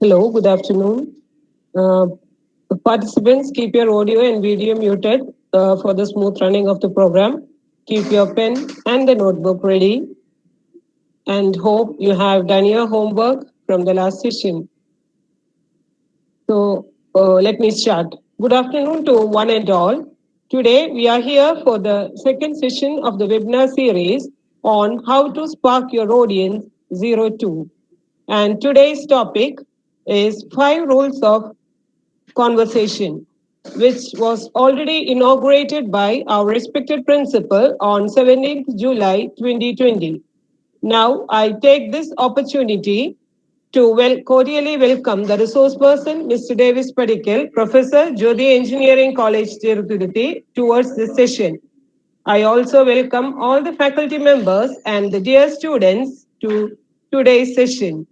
Hello, good afternoon. Uh, Participants, keep your audio and video muted for the smooth running of the program. Keep your pen and the notebook ready and hope you have done your homework from the last session. Let me start. Good afternoon to one and all. Today we are here for the second session of the webinar series on how to spark your audience 02. And today's topic is 5 rules of conversation, which was already inaugurated by our respected principal on 17th July 2020. Now, I take this opportunity to cordially welcome the resource person, Mr. Davis Padikal, Professor, Jyoti Engineering College, Tirupati, towards this session. I also welcome all the faculty members and the dear students to today's session.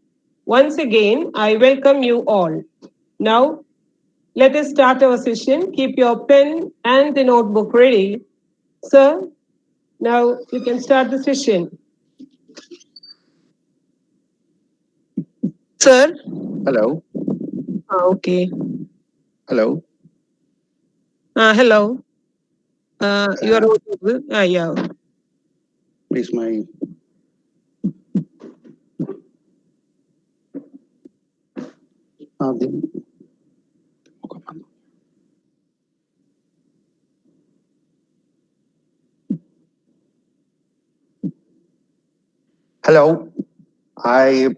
Once again, I welcome you all. Now, let us start our session. Keep your pen and the notebook ready. Sir, now you can start the session. Sir? Hello. Okay. Hello. Hello. You are Uh, audible. Yeah. Please, my. The- Hello. I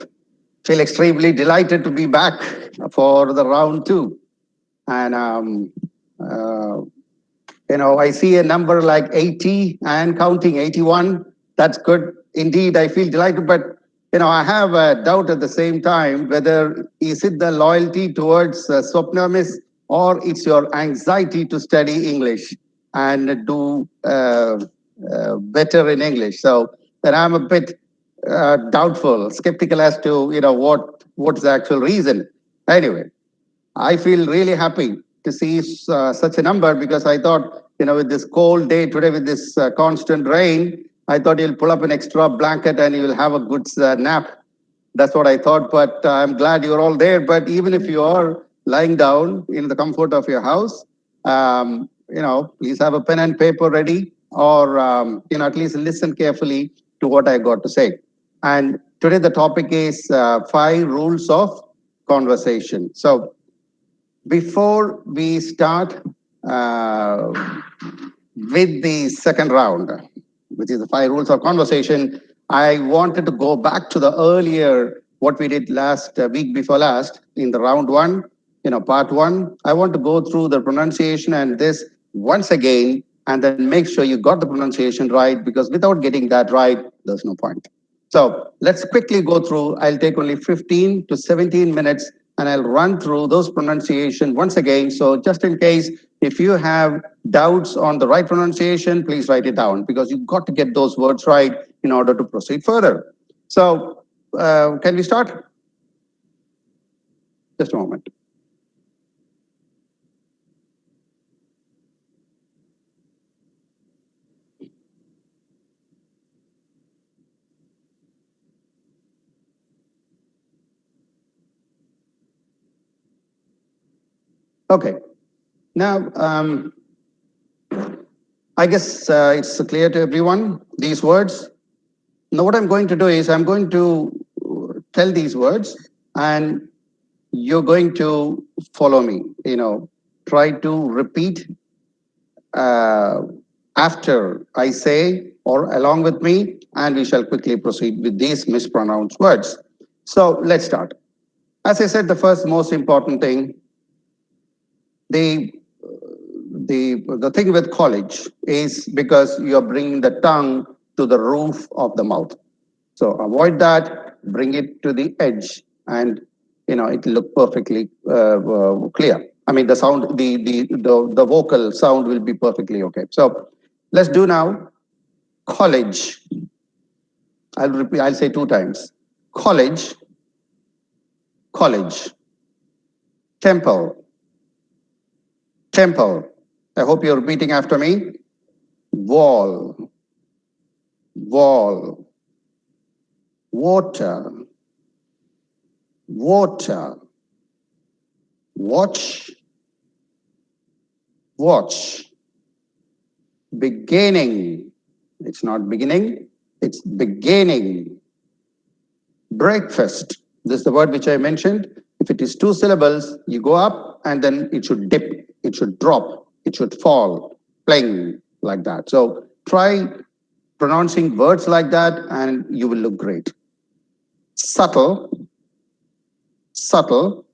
feel extremely delighted to be back for the round two. And, uh, I see a number like 80 and counting 81. That's good. Indeed, I feel delighted. But, I have a doubt at the same time whether is it the loyalty towards Swapna Miss or it's your anxiety to study English and do better in English. So then I'm a bit doubtful, skeptical as to, what's the actual reason. Anyway, I feel really happy to see such a number because I thought, with this cold day today, with this constant rain, I thought you'll pull up an extra blanket and you'll have a good nap. That's what I thought, but I'm glad you're all there. But even if you are lying down in the comfort of your house, please have a pen and paper ready or, at least listen carefully to what I got to say. And today the topic is 5 rules of conversation. So before we start with the second round, which is the 5 rules of conversation, I wanted to go back to the earlier what we did last week before last in the round one, part one. I want to go through the pronunciation and this once again, and then make sure you got the pronunciation right because without getting that right, there's no point. So let's quickly go through. I'll take only 15 to 17 minutes and I'll run through those pronunciation once again. So just in case, if you have doubts on the right pronunciation, please write it down because you've got to get those words right in order to proceed further. So can we start? Just a moment. Okay. Now, I guess it's clear to everyone, these words. Now, what I'm going to do is I'm going to tell these words and you're going to follow me. Try to repeat uh, after I say or along with me, and we shall quickly proceed with these mispronounced words. So let's start. As I said, the first most important thing, the the thing with college is because you're bringing the tongue to the roof of the mouth. So avoid that, bring it to the edge, and it'll look perfectly clear. I mean, the sound, the vocal sound will be perfectly okay. So let's do now college. I'll repeat. I'll say 2 times. College, college, temple, temple. I hope you're repeating after me. Wall, wall, water, water, Watch, watch. Beginning. It's not beginning, it's beginning. Breakfast. This is the word which I mentioned. If it is two syllables, you go up and then it should dip, it should drop, it should fall, pling, like that. So try pronouncing words like that and you will look great. Subtle, subtle.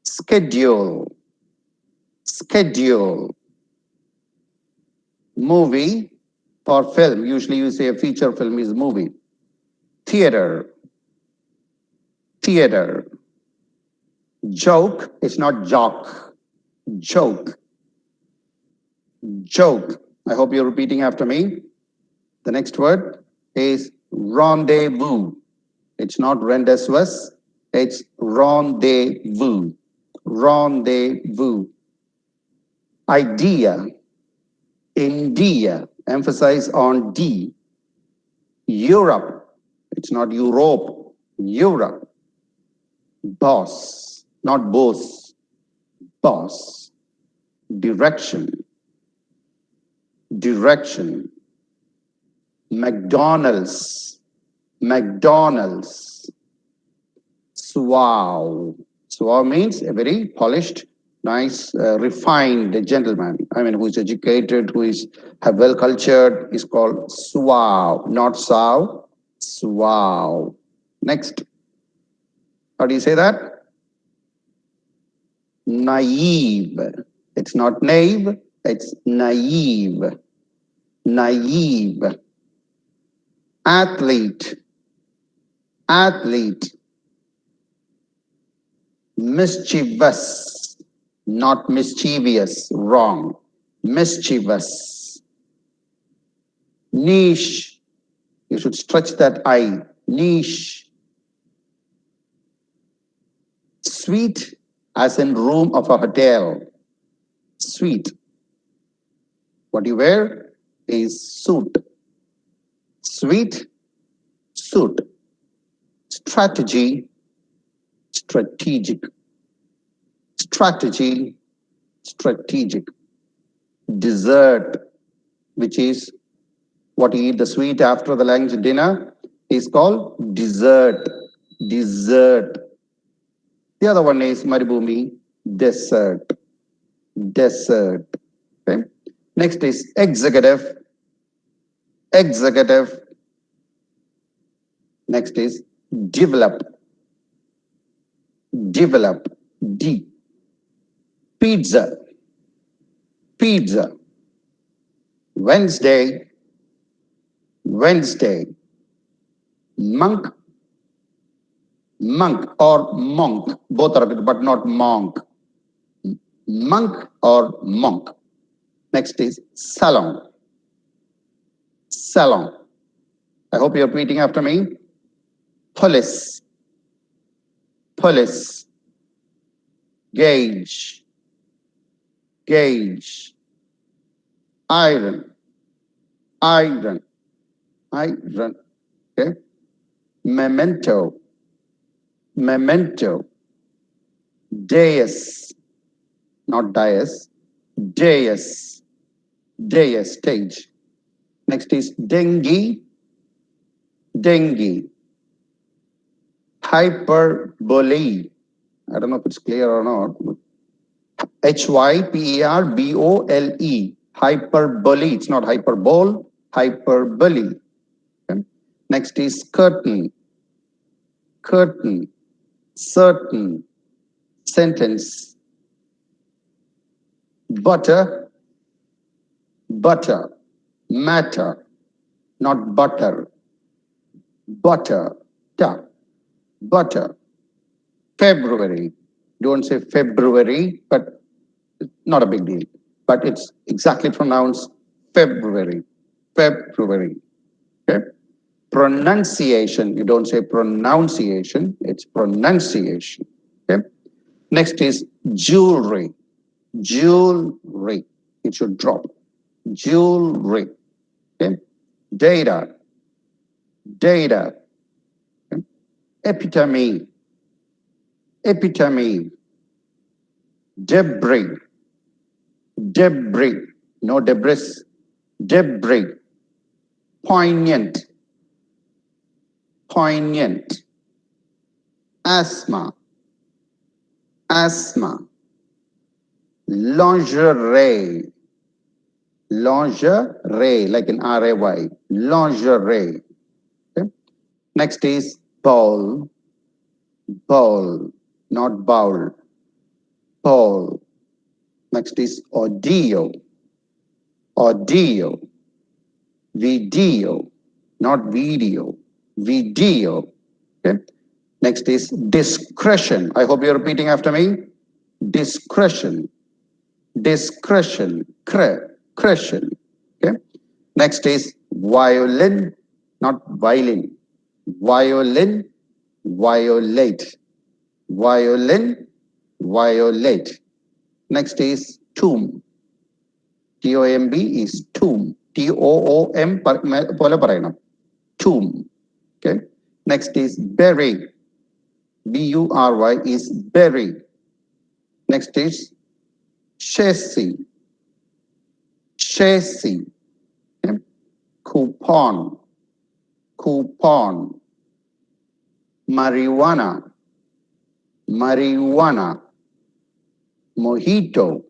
Schedule, schedule. Movie or film. Usually you say a feature film is movie. Theater, theater. Joke, it's not jock. Joke, joke. I hope you're repeating after me. The next word is rendezvous. It's not rendezvous, it's rendezvous. Rendezvous. Idea, India, emphasize on D. Europe, it's not Europe, Europe. Boss, not boss, boss. Direction, direction. McDonald's, McDonald's. Suave. Suave means a very polished, nice, refined gentleman. I mean, who is educated, who is well cultured, is called suave, not sav, suave. Next. How do you say that? Naive. It's not naive, it's naive. Naive. Athlete, athlete. Mischievous, not mischievous, wrong. Mischievous. Niche, you should stretch that I. Niche. Suite, as in room of a hotel. Suite. What you wear is suit. Suite, suit. Strategy, strategic. Strategy, strategic. Dessert, which is what you eat the sweet after the lunch dinner, is called dessert. Dessert. The other one is Maribhumi, dessert. Dessert. Okay. Next is executive. Executive. Next is develop. Develop. D. Pizza. Pizza. Wednesday. Wednesday. Monk. Monk or monk. Both are good, but not monk. Monk or monk. Next is salon. Salon. I hope you're repeating after me. Police. Police. Gauge. Gauge. Iron. Iron. Iron. Okay. Memento. Memento. Dais. Not dais. Dais. Dais. Stage. Next is dengue. Dengue. Hyperbole. I don't know if it's clear or not. Hyperbole. Hyperbole. It's not hyperbole. Hyperbole. Okay. Next is curtain. Curtain. Certain. Sentence. Butter. Butter. Matter. Not butter. Butter. Ta. Butter. February. Don't say February, but not a big deal. But it's exactly pronounced February. February. Okay. Pronunciation. You don't say pronunciation, it's pronunciation. Okay. Next is jewelry. Jewelry. It should drop. Jewelry. Okay. Data. Data. Okay. Epitome. Epitome. debris, debris, no debris, debris, poignant, poignant, asthma, asthma, lingerie, lingerie, like an R-A-Y, lingerie. Okay? Next is bowl, bowl, not bowl, bowl. Next is audio, audio, video, not video, video. Okay. Next is discretion. I hope you're repeating after me. Discretion, discretion, crescent. Okay. Next is violin, not violin. Violin, violate, violin, violate. Next is tomb. TOMB is tomb. TOOM പോലെ പറയണം. Tomb. Okay. Next is bury. BURY is bury. Next is chassis. Chassis. Okay. Coupon. Coupon. Marijuana. Marijuana. Mojito.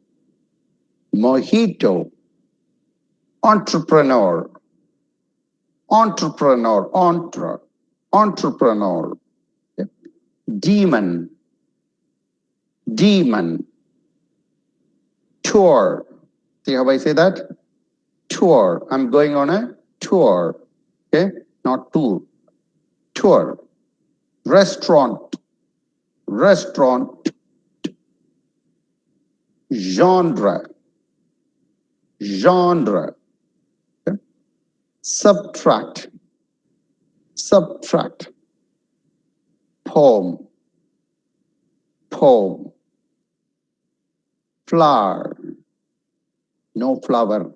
Mojito. Entrepreneur. Entrepreneur. Entrepreneur. Okay. Demon. Demon. Tour. See how I say that? Tour. I'm going on a tour. Okay? Not tour. Tour. Restaurant. Restaurant. Genre. Genre. Okay? Subtract. Subtract. Poem. Poem. Flower. No flower.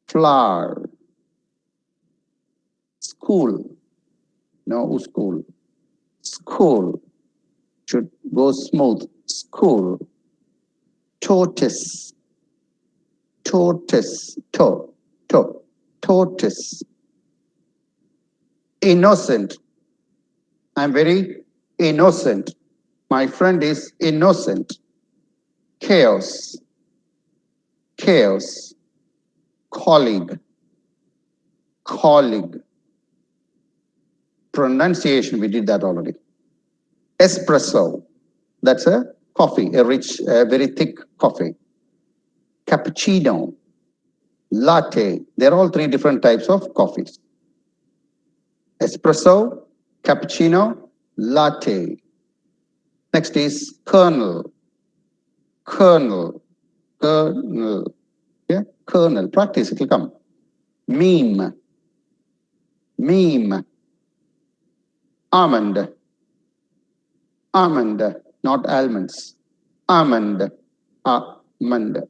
Flower. School. No school. School. Should go smooth. School. Tortoise. Tortoise. Tortoise. Innocent. I'm very innocent. My friend is innocent. Chaos. Chaos. Colleague. Colleague. Pronunciation, we did that already. Espresso. That's a coffee, a rich, very thick coffee. Cappuccino. Latte. They're all three different types of coffees. Espresso, cappuccino, latte. Next is kernel. Kernel. Kernel. Yeah, kernel. Practice, it will come. Meme. Meme. Almond. Almond, not almonds. Almond. Almond.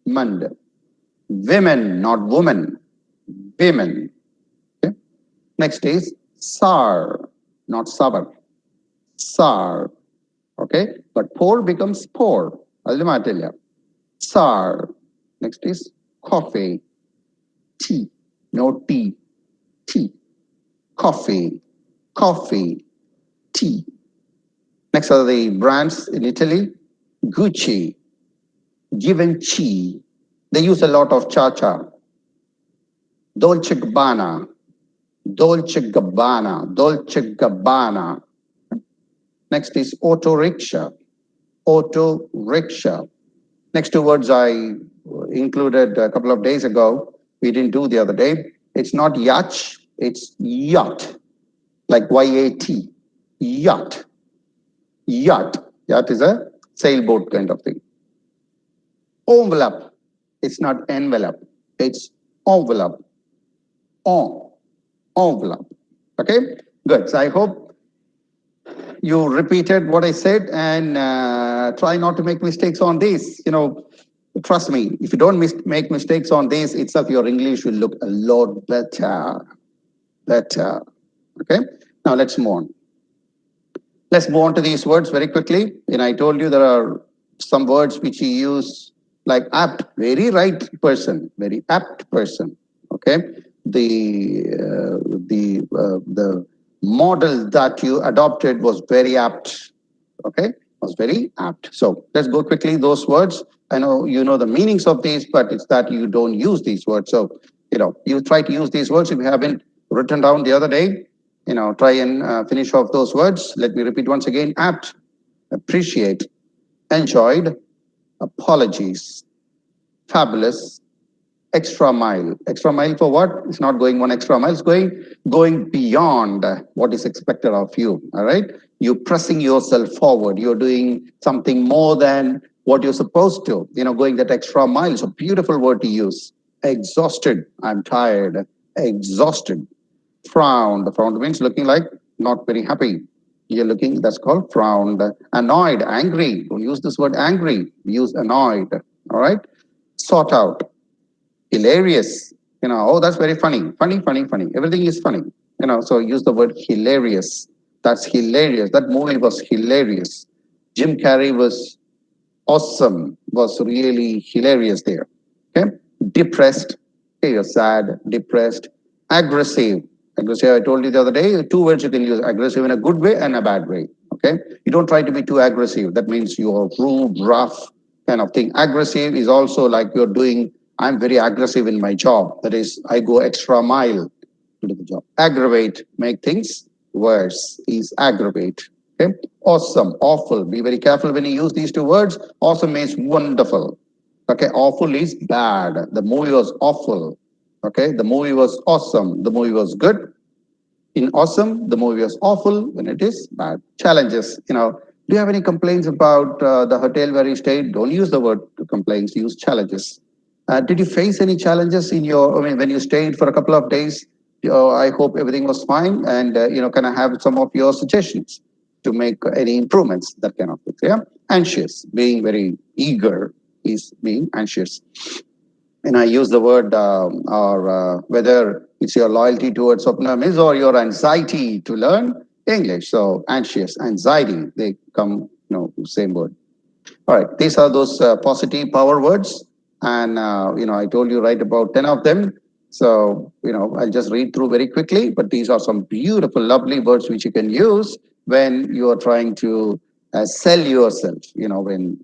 Mund. Women, not woman. Women. Okay. Next is sour, not sour. Sour. Okay. But pour becomes pour. Sour. Next is coffee. Tea. No tea. Tea. Coffee. Coffee. Tea. Next are the brands in Italy. Gucci. Givenchy. They use a lot of cha-cha. Dolce Gabbana. Dolce Gabbana. Dolce Gabbana. Next is auto rickshaw. Auto rickshaw. Next two words I included a couple of days ago. We didn't do the other day. It's not yacht. It's yacht. Like YAT. Yacht. Yacht. Yacht is a sailboat kind of thing. Envelope. It's not envelope. It's envelope. Envelope. Okay? Good. So I hope you repeated what I said and try not to make mistakes on this. You know, trust me, if you don't make mistakes on this itself, your English will look a lot better. Better. Okay? Now let's move on. Let's move on to these words very quickly. And I told you there are some words which you use like apt, very right person, very apt person. Okay, the model that you adopted was very apt. Okay, was very apt. So let's go quickly those words. I know you know the meanings of these, but it's that you don't use these words. So you try to use these words if you haven't written down the other day. Try and finish off those words. Let me repeat once again: apt, appreciate, enjoyed, apologies, fabulous, extra mile. Extra mile for what? It's not going one extra mile. It's going beyond what is expected of you. All right. You're pressing yourself forward. You're doing something more than what you're supposed to. Going that extra mile. It's a beautiful word to use. Exhausted. I'm tired. Exhausted. Frowned. Frowned means looking like not very happy. You're looking, that's called frowned. Annoyed, angry. Don't use this word angry. Use annoyed. All right. Sought out, hilarious. Oh, that's very funny. Funny, funny, funny. Everything is funny. So use the word hilarious. That's hilarious. That movie was hilarious. Jim Carrey was awesome, was really hilarious there. Okay. Depressed. Okay, you're sad, depressed, aggressive. Aggressive, I told you the other day, two words you can use: aggressive in a good way and a bad way. Okay. You don't try to be too aggressive. That means you're rude, rough, kind of thing. Aggressive is also like you're doing, I'm very aggressive in my job. That is, I go extra mile to do the job. Aggravate, make things worse, is aggravate. Okay. Awesome, awful. Be very careful when you use these two words. Awesome means wonderful. Okay. Awful is bad. The movie was awful. Okay. The movie was awesome. The movie was good. In awesome, the movie was awful when it is bad. Challenges. Do you have any complaints about the hotel where you stayed? Don't use the word complaints. Use challenges. Did you face any challenges when you stayed for a couple of days? I hope everything was fine, and can I have some of your suggestions to make any improvements? That kind of thing. Yeah. Anxious, being very eager, is being anxious. And I use the word or whether it's your loyalty towards Swapnam or your anxiety to learn English. So anxious, anxiety, they come, same word. All right, these are those positive power words. And, I told you right about 10 of them. So, I'll just read through very quickly, but these are some beautiful, lovely words which you can use when you are trying to sell yourself, when,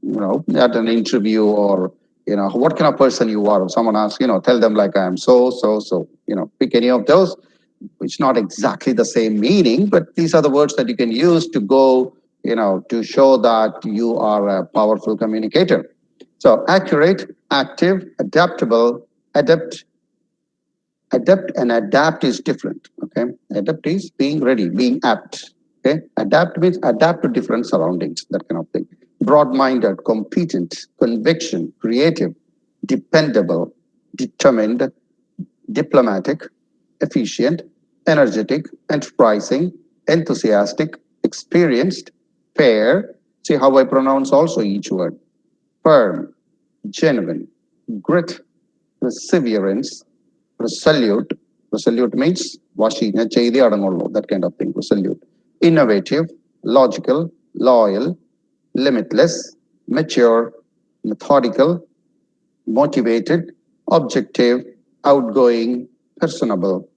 at an interview or, what kind of person you are. If someone asks, tell them like I am so, pick any of those. It's not exactly the same meaning, but these are the words that you can use to go, to show that you are a powerful communicator. So accurate, active, adaptable, adapt and adapt is different. Okay. Adapt is being ready, being apt. Okay. Adapt means adapt to different surroundings, that kind of thing. Broad-minded, competent, conviction, creative, dependable, determined, diplomatic, efficient, energetic, enterprising, enthusiastic, experienced, fair. See how I pronounce also each word. Firm, genuine, grit, perseverance, resolute. Resolute means that kind of thing. Resolute. Innovative, logical, loyal, limitless, mature, methodical, motivated, objective, outgoing, personable,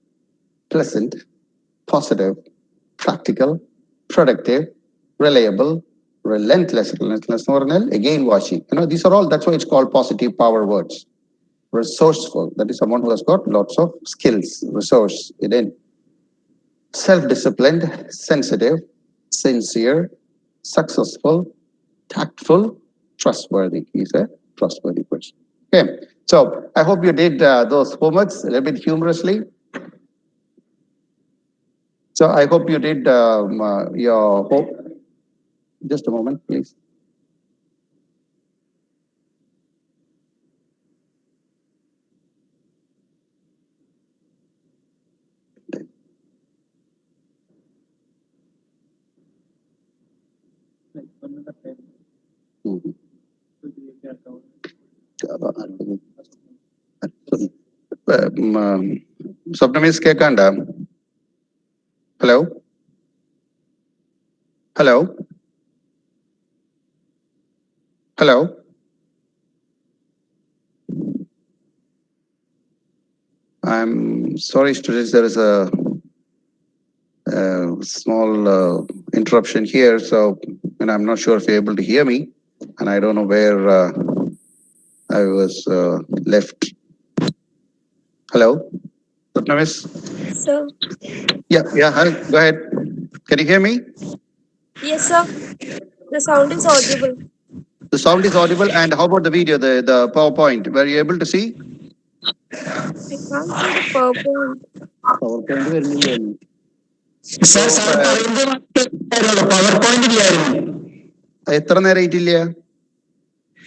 pleasant, positive, practical, productive, reliable, relentless, again washing. These are all, that's why it's called positive power words. Resourceful, that is someone who has got lots of skills, resource within. Self-disciplined, sensitive, sincere, successful, tactful, trustworthy. He's a trustworthy person. Okay, so I hope you did those homeworks a little bit humorously. So I hope you did your hope. Just a moment, please. Mhm. Swapnamis കേൾക്കാണ്ട hello hello Hello. I'm sorry, students. There is a small interruption here, so and I'm not sure if you're able to hear me, and I don't know where I was left. Hello, Ratnavis? Sir. Yeah. Hi. Go ahead. Can you hear me? Yes, sir. The sound is audible. The sound is audible, and how about the video, the PowerPoint? Were you able to see? I can't see the PowerPoint. PowerPoint വരുന്നില്ലായിരുന്നു. Sir sir പറയുമ്പോൾ PowerPoint ഇല്ലായിരുന്നു. എത്ര നേരമായിട്ടില്ല?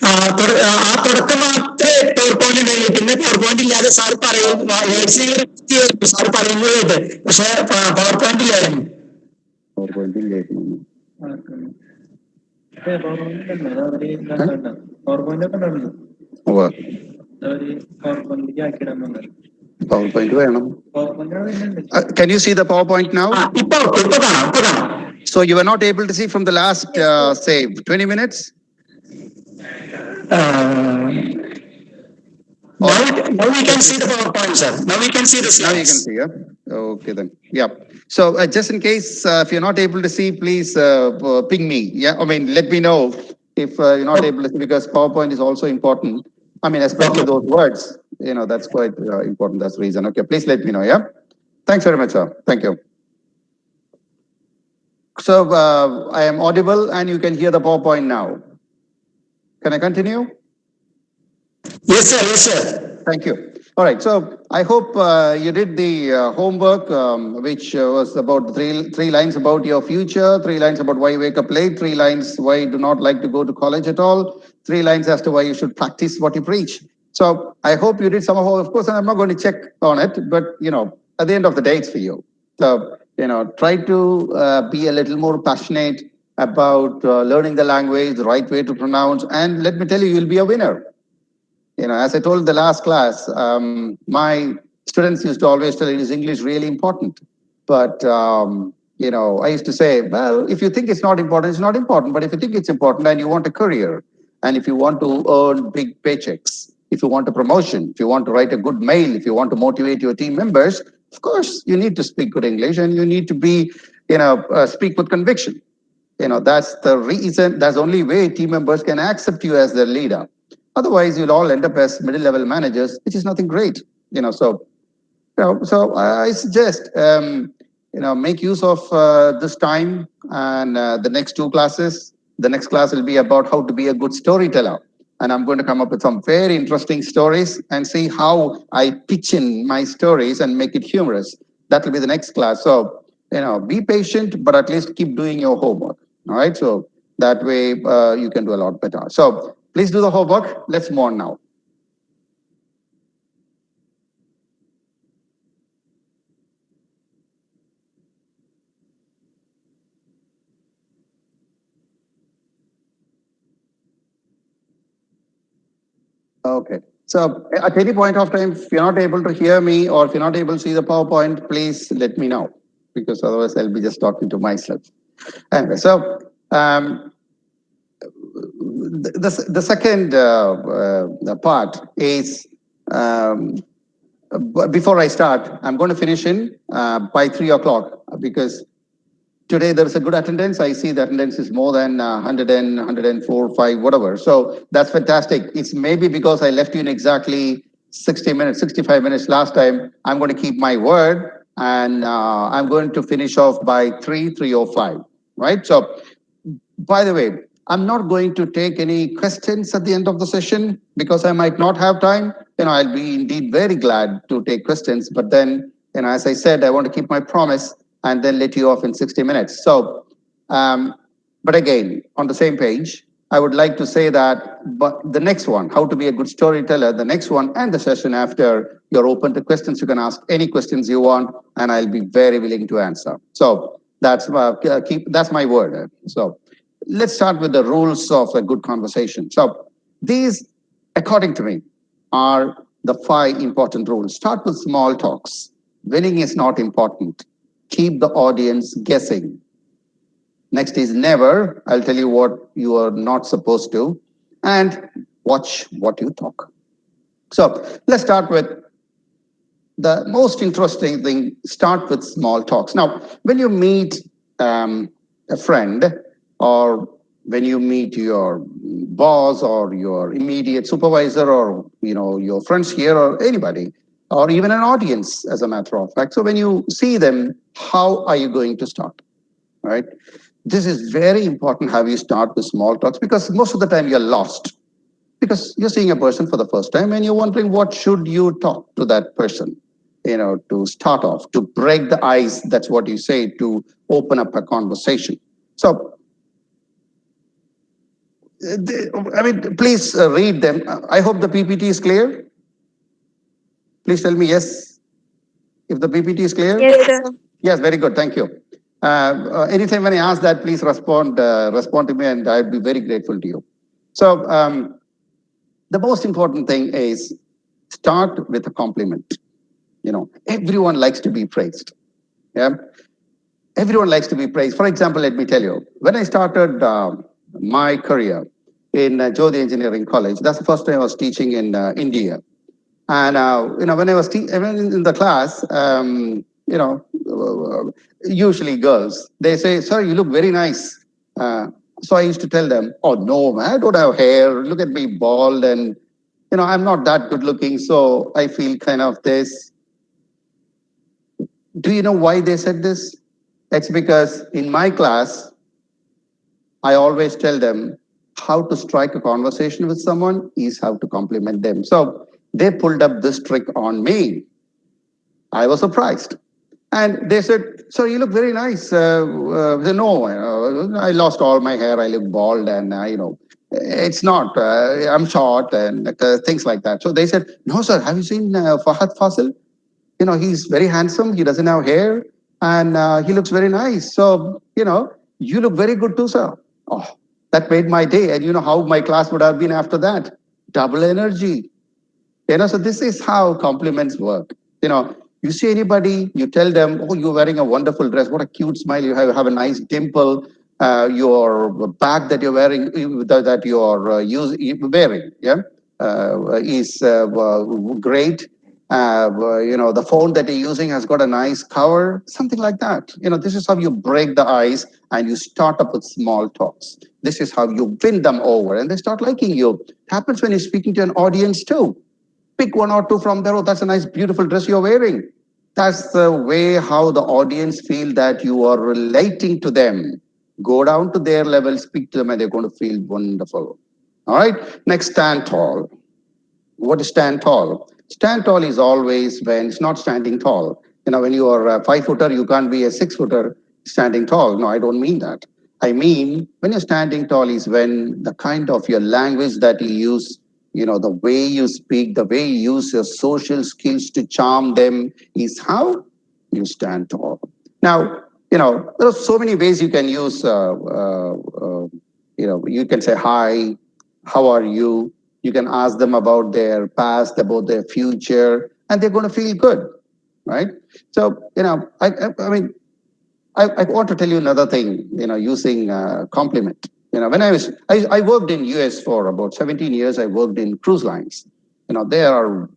ആ തുടക്കം മാത്രമേ power point ഉണ്ടായിരുന്നു. പിന്നെ power point ഇല്ലാതെ സാർ പറയും സാർ പറയുന്നത് കേട്ട്. പക്ഷെ പവർ പോയിന്റ് ഇല്ലായിരുന്നു. പവർ പോയിന്റ് ഇല്ലായിരുന്നു. PowerPoint വേണം. Can you see the PowerPoint now? ഇപ്പൊ കാണാം. So you were not able to see from the last, say, 20 minutes? Now we can see the PowerPoint, sir. Now we can see the slides. Now you can see, yeah? Okay then. Yeah. So just in case, if you're not able to see, please ping me. Yeah. I mean, let me know if you're not able to see, because PowerPoint is also important. I mean, especially those words, that's quite important. That's the reason. Okay. Please let me know. Yeah. Thanks very much, sir. Thank you. So I am audible and you can hear the PowerPoint now. Can I continue? Yes, sir. Yes, sir. Thank you. All right. So I hope you did the homework, which was about three lines about your future, 3 lines about why you wake up late, 3 lines why you do not like to go to college at all, 3 lines as to why you should practice what you preach. So I hope you did some of course, and I'm not going to check on it, but at the end of the day, it's for you. So try to be a little more passionate about learning the language, the right way to pronounce, and let me tell you, you'll be a winner. As I told the last class, my students used to always tell, is English really important? But, I used to say, well, if you think it's not important, it's not important. But if you think it's important and you want a career, and if you want to earn big paychecks, if you want a promotion, if you want to write a good mail, if you want to motivate your team members, of course, you need to speak good English and you need to be, speak with conviction. That's the reason, that's the only way team members can accept you as their leader. Otherwise, you'll all end up as middle-level managers, which is nothing great. So I suggest, make use of this time and the next 2 classes. The next class will be about how to be a good storyteller. And I'm going to come up with some very interesting stories and see how I pitch in my stories and make it humorous. That will be the next class. So, be patient, but at least keep doing your homework. All right. So that way you can do a lot better. So please do the homework. Let's move on now. Okay. So at any point of time, if you're not able to hear me or if you're not able to see the PowerPoint, please let me know, because otherwise I'll be just talking to myself. Anyway, so the second part is, before I start, I'm going to finish in by 3 o'clock, because today there is a good attendance. I see the attendance is more than 100 and 104, 5, whatever. So that's fantastic. It's maybe because I left you in exactly 60 minutes, 65 minutes last time. I'm going to keep my word, and I'm going to finish off by 3:05, right? So, by the way, I'm not going to take any questions at the end of the session because I might not have time. I'll be indeed very glad to take questions. But then, as I said, I want to keep my promise and then let you off in 60 minutes. So, but again, on the same page, I would like to say that, but the next one, how to be a good storyteller, the next one and the session after, you're open to questions. You can ask any questions you want, and I'll be very willing to answer. So that's my word. So let's start with the rules of a good conversation. So these, according to me, are the 5 important rules. Start with small talks. Winning is not important. Keep the audience guessing. Next is never. I'll tell you what you are not supposed to. and watch what you talk. So let's start with the most interesting thing. Start with small talks. Now, when you meet a friend, or when you meet your boss or your immediate supervisor, or your friends here, or anybody, or even an audience, as a matter of fact. So when you see them, how are you going to start? Right? This is very important how you start with small talks, because most of the time you're lost, because you're seeing a person for the first time and you're wondering what should you talk to that person, to start off, to break the ice. That's what you say, to open up a conversation. So please read them. I hope the PPT is clear. Please tell me yes if the PPT is clear. Yes, yes, sir. sir. Yes, very good. Thank you. Anytime when I ask that, please respond to me, and I'd be very grateful to you. So the most important thing is start with a compliment. Everyone likes to be praised. Yeah, everyone likes to be praised. For example, let me tell you, when I started my career in Jodi Engineering College, that's the first time I was teaching in India. And when I was in the class, usually girls, they say, "Sir, you look very nice." So I used to tell them, "Oh no, man, I don't have hair. Look at me, bald, and I'm not that good looking. So I feel kind of this." Do you know why they said this? It's because in my class, I always tell them how to strike a conversation with someone is how to compliment them. So they pulled up this trick on me. I was surprised. And they said, "Sir, you look very nice." I said, "No, I lost all my hair. I look bald, and it's not. I'm short, and things like that." So they said, "No, sir. Have you seen Fahad Fasil? He's very handsome. He doesn't have hair, and he looks very nice. So you look very good too, sir." Oh, that made my day. And you know how my class would have been after that? Double energy. So this is how compliments work. You see anybody, you tell them, "Oh, you're wearing a wonderful dress. What a cute smile you have. Have a nice dimple. Your bag that you're wearing, that you're wearing, yeah, is great. The phone that you're using has got a nice cover, something like that. This is how you break the ice, and you start up with small talks. This is how you win them over, and they start liking you. It happens when you're speaking to an audience too. Pick one or two from there. "Oh, that's a nice, beautiful dress you're wearing." That's the way how the audience feel that you are relating to them. Go down to their level, speak to them, and they're going to feel wonderful. All right. Next, stand tall. What is stand tall? Stand tall is always when it's not standing tall. When you are a 5-footer, you can't be a 6-footer standing tall. No, I don't mean that. I mean, when you're standing tall is when the kind of your language that you use, the way you speak, the way you use your social skills to charm them is how you stand tall. Now, there are so many ways you can use, you can say, "Hi, how are you?" You can ask them about their past, about their future, and they're going to feel good, right? So, I mean, I want to tell you another thing, using compliment. When I worked in US for about 17 years. I worked in cruise lines. There are,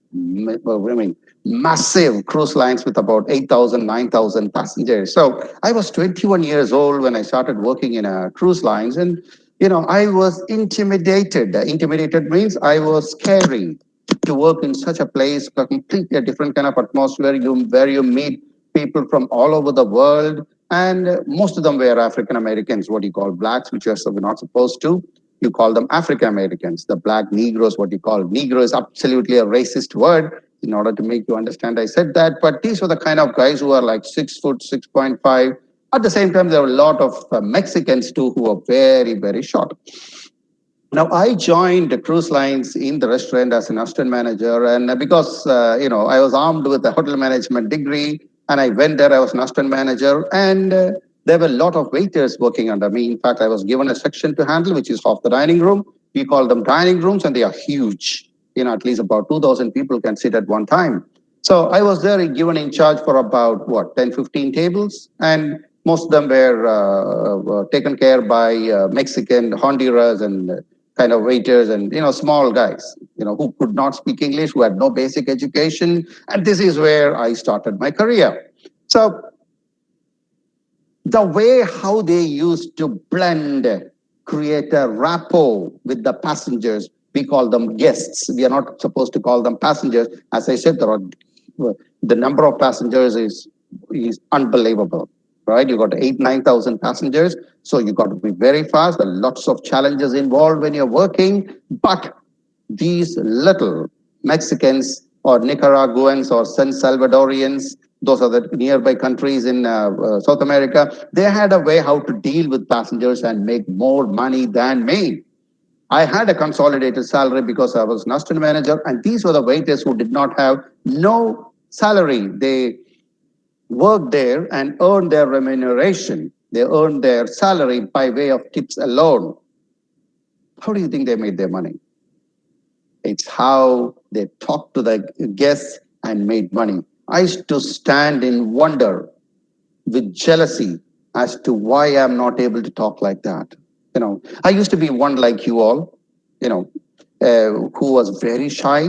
massive cruise lines with about 8,000, 9,000 passengers. So I was 21 years old when I started working in a cruise lines, and I was intimidated. Intimidated means I was scary to work in such a place, a completely different kind of atmosphere, where you meet people from all over the world, and most of them were African Americans, what you call blacks, which you're not supposed to. You call them African Americans. The black Negroes, what you call Negro, is absolutely a racist word. In order to make you understand, I said that. But these were the kind of guys who are like 6 foot, 6.5. At the same time, there were a lot of Mexicans too who were very, very short. Now, I joined the cruise lines in the restaurant as an assistant manager, and because I was armed with a hotel management degree, and I went there. I was an assistant manager, and there were a lot of waiters working under me. In fact, I was given a section to handle, which is half the dining room. We call them dining rooms, and they are huge. At least about 2,000 people can sit at one time. So I was there given in charge for about 10, 15 tables, and most of them were taken care by Mexican, Honduras, and kind of waiters and small guys, who could not speak English, who had no basic education, and this is where I started my career. So the way how they used to blend, create a rapport with the passengers. We call them guests. We are not supposed to call them passengers. As I said, the number of passengers is unbelievable, right? You got 8,000-9,000 passengers, so you got to be very fast. There are lots of challenges involved when you're working, but these little Mexicans or Nicaraguans or San Salvadorians, those are the nearby countries in South America, they had a way how to deal with passengers and make more money than me. I had a consolidated salary because I was an assistant manager, and these were the waiters who did not have no salary. They worked there and earned their remuneration. They earned their salary by way of tips alone. How do you think they made their money? It's how they talked to the guests and made money. I used to stand in wonder with jealousy as to why I'm not able to talk like that. I used to be one like you all, who was very shy.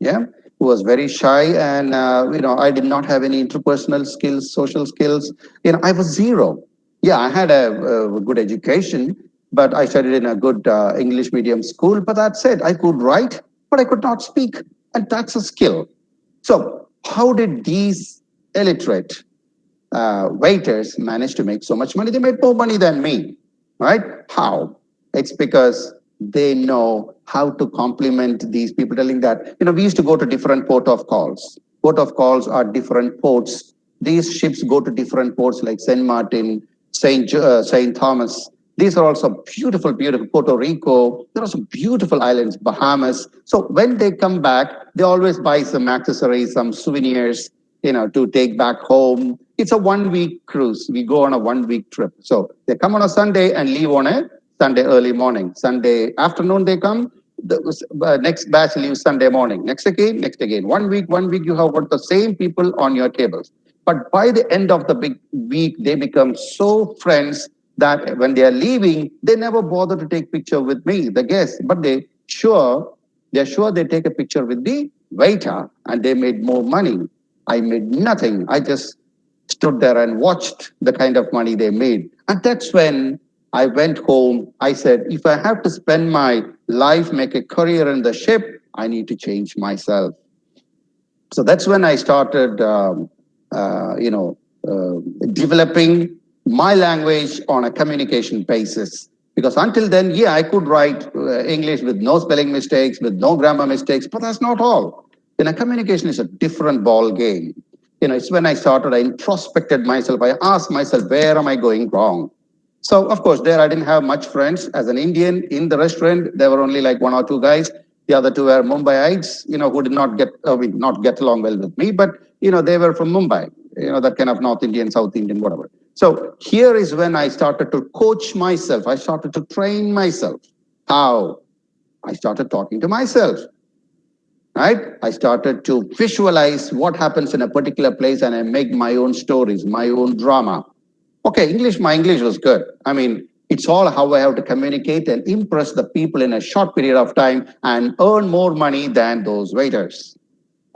Yeah, who was very shy, and I did not have any interpersonal skills, social skills. I was zero. Yeah, I had a good education, but I studied in a good English medium school. But that said, I could write, but I could not speak, and that's a skill. So how did these illiterate waiters manage to make so much money? They made more money than me, right? How? It's because they know how to compliment these people, telling that, we used to go to different port of calls. Port of calls are different ports. These ships go to different ports like St. Martin, St. Thomas. These are also beautiful, beautiful. Puerto Rico. There are some beautiful islands, Bahamas. So when they come back, they always buy some accessories, some souvenirs, to take back home. It's a 1 week cruise. We go on a 1 week trip. So they come on a Sunday and leave on a Sunday early morning. Sunday afternoon they come. The next batch leaves Sunday morning. Next again. 1 week, you have got the same people on your tables. But by the end of the big week, they become so friends that when they are leaving, they never bother to take picture with me, the guests. But they're sure they take a picture with the waiter, and they made more money. I made nothing. I just stood there and watched the kind of money they made. And that's when I went home. I said, if I have to spend my life, make a career in the ship, I need to change myself. So that's when I started, developing my language on a communication basis. Because until then, yeah, I could write English with no spelling mistakes, with no grammar mistakes, but that's not all. Communication is a different ball game. It's when I started, I introspected myself. I asked myself, where am I going wrong? So, of course, there I didn't have much friends. As an Indian in the restaurant, there were only like one or two guys. The other two were Mumbaiites, who did not get along well with me, but, they were from Mumbai, that kind of North Indian, South Indian, whatever. So here is when I started to coach myself. I started to train myself. How? I started talking to myself. Right? I started to visualize what happens in a particular place, and I make my own stories, my own drama. Okay, my English was good. I mean, it's all how I have to communicate and impress the people in a short period of time and earn more money than those waiters.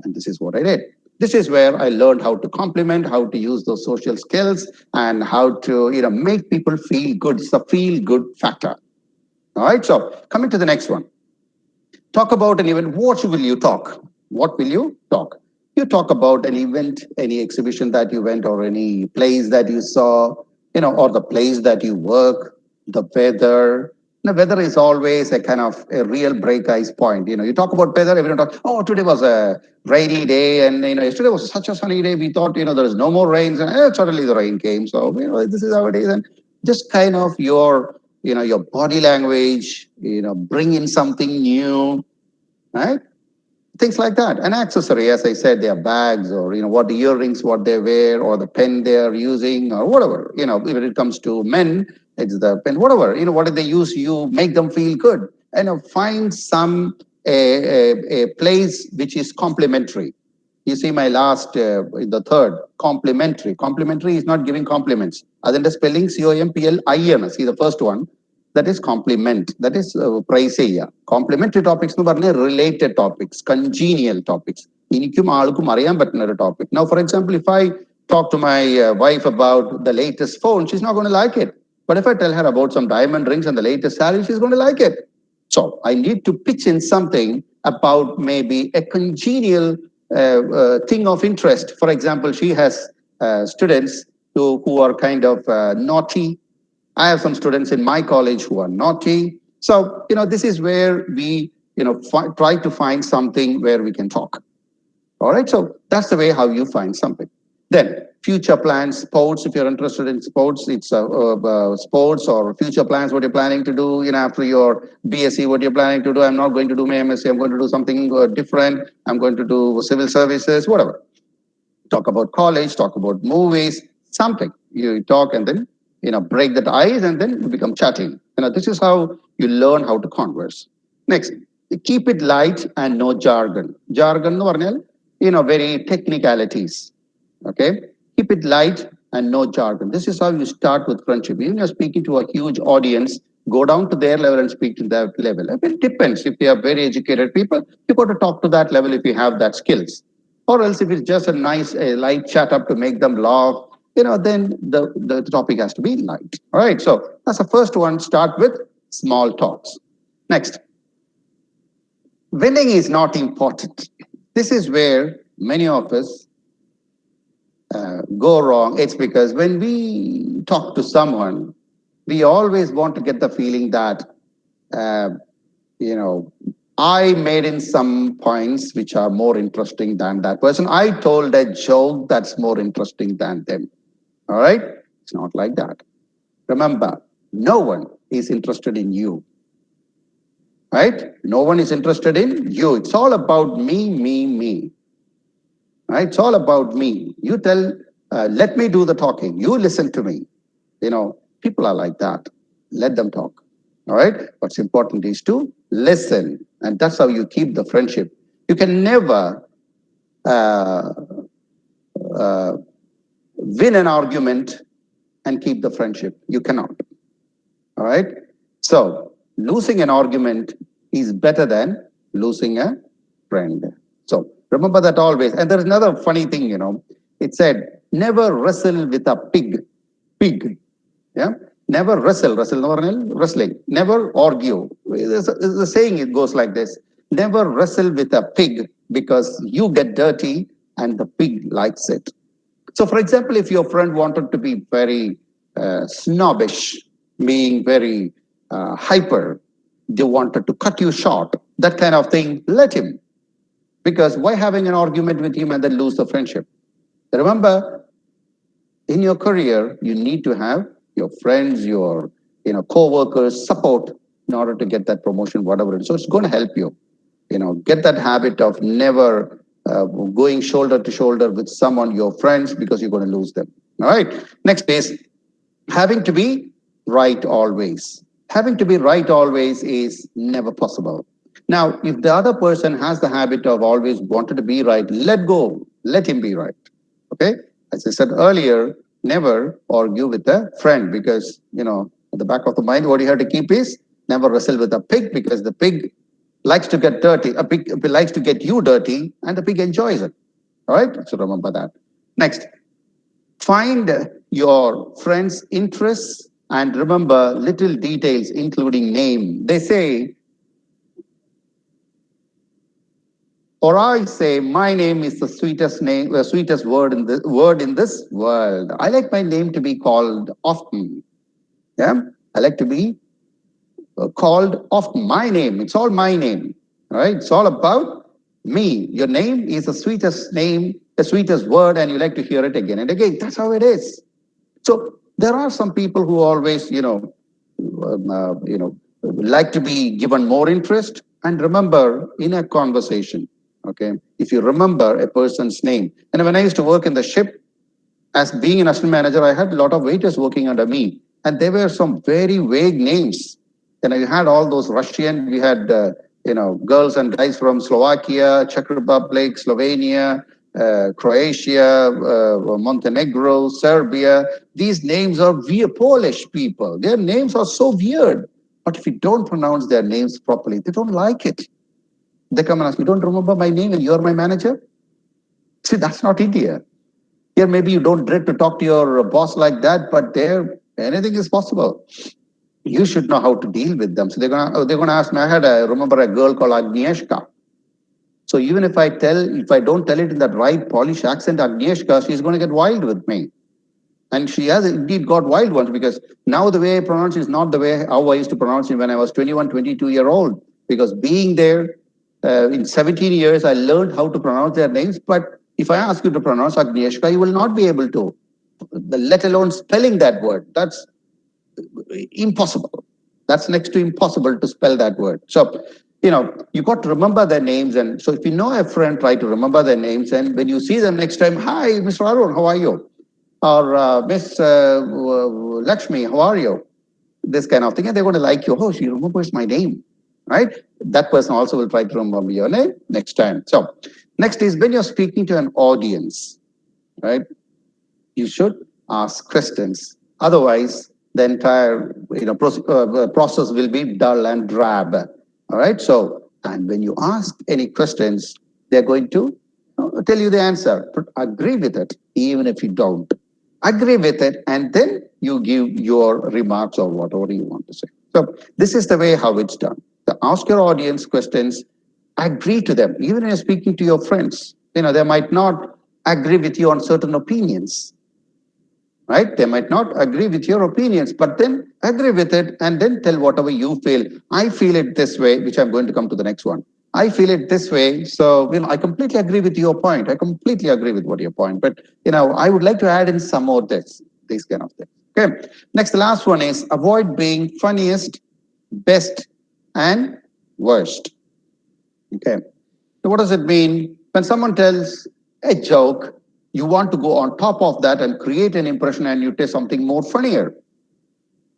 And this is what I did. This is where I learned how to compliment, how to use those social skills, and how to make people feel good. It's the feel good factor. All right, so coming to the next one. Talk about an event. What will you talk? What will you talk? You talk about an event, any exhibition that you went, or any place that you saw, or the place that you work, the weather. The weather is always a kind of a real break ice point. You talk about weather, everyone talks, oh, today was a rainy day, and yesterday was such a sunny day. We thought, there is no more rains, and suddenly the rain came. So, this is how it is. And just kind of your body language, bring in something new, right? Things like that. An accessory, as I said, their bags, or what the earrings, what they wear, or the pen they are using, or whatever. When it comes to men, it's the pen, whatever. What do they use? You make them feel good, and find some a place which is complementary. You see my last, the third, complimentary. Complimentary is not giving compliments. Other than the spelling, COMPLIN. See the first one. That is compliment. That is praise ചെയ്യുക. Complementary topics എന്ന് പറഞ്ഞാൽ related topics, congenial topics. എനിക്കും ആൾക്കും അറിയാൻ പറ്റുന്ന ഒരു topic. Now, for example, if I talk to my wife about the latest phone, she's not going to like it. But if I tell her about some diamond rings and the latest saree, she's going to like it. So I need to pitch in something about maybe a congenial thing of interest. For example, she has students who are kind of naughty. I have some students in my college who are naughty. So, this is where we, try to find something where we can talk. All right. So that's the way how you find something. Then future plans, sports. If you're interested in sports, it's sports or future plans. What you're planning to do, after your BSc, what you're planning to do. I'm not going to do my MSc. I'm going to do something different. I'm going to do civil services, whatever. Talk about college. Talk about movies. Something you talk and then break that ice and then you become chatting. This is how you learn how to converse. Next, keep it light and no jargon. Jargon, very technicalities. Okay, keep it light and no jargon. This is how you start with friendship. Even you're speaking to a huge audience, go down to their level and speak to that level. It depends. If they are very educated people, you got to talk to that level if you have that skills. Or else if it's just a nice light chat up to make them laugh, then the topic has to be light. All right. So that's the first one. Start with small talks. Next, winning is not important. This is where many of us go wrong. It's because when we talk to someone, we always want to get the feeling that, I made in some points which are more interesting than that person. I told a joke that's more interesting than them. All right? It's not like that. Remember, no one is interested in you. Right? No one is interested in you. It's all about me, me, me. Right? It's all about me. You tell, let me do the talking. You listen to me. People are like that. Let them talk. All right? What's important is to listen. And that's how you keep the friendship. You can never win an argument and keep the friendship. You cannot. All right? So, losing an argument is better than losing a friend. So, remember that always. And there's another funny thing, It said, never wrestle with a pig. Pig. Yeah? Never wrestle. Wrestling. Never argue. The saying, it goes like this. Never wrestle with a pig because you get dirty and the pig likes it. So, for example, if your friend wanted to be very snobbish, being very hyper, they wanted to cut you short, that kind of thing, let him. Because why having an argument with him and then lose the friendship? Remember, in your career, you need to have your friends, your co-workers support in order to get that promotion, whatever. So it's going to help you. Get that habit of never going shoulder to shoulder with someone, your friends, because you're going to lose them. All right. Next is having to be right always. Having to be right always is never possible. Now, if the other person has the habit of always wanting to be right, let go. Let him be right. Okay. As I said earlier, never argue with a friend because, at the back of the mind, what you have to keep is never wrestle with a pig because the pig likes to get dirty. A pig likes to get you dirty and the pig enjoys it. All right. So remember that. Next, find your friend's interests and remember little details, including name. They say, or I say, my name is the sweetest name, the sweetest word in this world. I like my name to be called often. Yeah, I like to be called often. My name, it's all my name. All right, it's all about me. Your name is the sweetest name, the sweetest word, and you like to hear it again and again. That's how it is. So there are some people who always, like to be given more interest. And remember, in a conversation, okay, if you remember a person's name, and when I used to work in the ship, as being an assistant manager, I had a lot of waiters working under me, and there were some very vague names. You had all those Russian, we had, girls and guys from Slovakia, Czech Republic, Slovenia, Croatia, Montenegro, Serbia. These names are weird, Polish people. Their names are so weird. But if you don't pronounce their names properly, they don't like it. They come and ask, you don't remember my name and you're my manager? See, that's not India. Here, maybe you don't dread to talk to your boss like that, but there, anything is possible. You should know how to deal with them. So they're gonna ask me. I remember a girl called Agnieszka. So even if I don't tell it in that right Polish accent, Agnieszka, she's going to get wild with me. And she has indeed got wild ones, because now the way I pronounce is not the way how I used to pronounce it when I was 21, 22-year-old. Because being there in 17 years, I learned how to pronounce their names. But if I ask you to pronounce Agnieszka, you will not be able to, let alone spelling that word. That's impossible. That's next to impossible to spell that word. So, you got to remember their names. And so if you know a friend, try to remember their names. And when you see them next time, hi, Mr. Arun, how are you? Or Miss Lakshmi, how are you? This kind of thing. And they're going to like you. Oh, she remembers my name, right? That person also will try to remember your name next time. So next is when you're speaking to an audience, right? You should ask questions. Otherwise, the entire process will be dull and drab. All right. So, and when you ask any questions, they're going to tell you the answer. But agree with it, even if you don't. Agree with it, and then you give your remarks or whatever you want to say. So this is the way how it's done. So ask your audience questions, agree to them. Even when you're speaking to your friends, they might not agree with you on certain opinions, right? They might not agree with your opinions, but then agree with it and then tell whatever you feel. I feel it this way, which I'm going to come to the next one. I feel it this way. So, I completely agree with your point. I completely agree with what your point. But, I would like to add in some more these kind of things. Okay. Next, the last one is avoid being funniest, best, and worst. Okay. So what does it mean? When someone tells a joke, you want to go on top of that and create an impression and you tell something more funnier.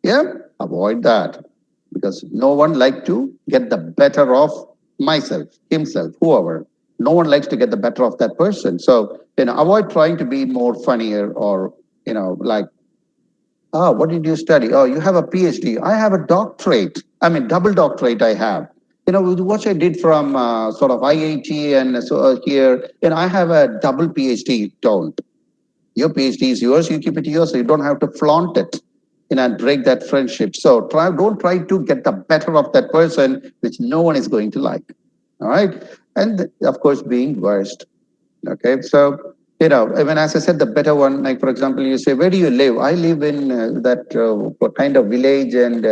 Yeah, avoid that, because no one likes to get the better of myself, himself, whoever. No one likes to get the better of that person. So, avoid trying to be more funnier, or, like, oh, what did you study? Oh, you have a PhD. I have a doctorate. I mean, double doctorate I have. What I did from sort of IIT and so here, I have a double PhD. Don't. Your PhD is yours. You keep it yours. So you don't have to flaunt it, and break that friendship. So don't try to get the better of that person, which no one is going to like. All right. And of course, being worst. Okay. So, even as I said, the better one, like, for example, you say, where do you live? I live in that kind of village. And,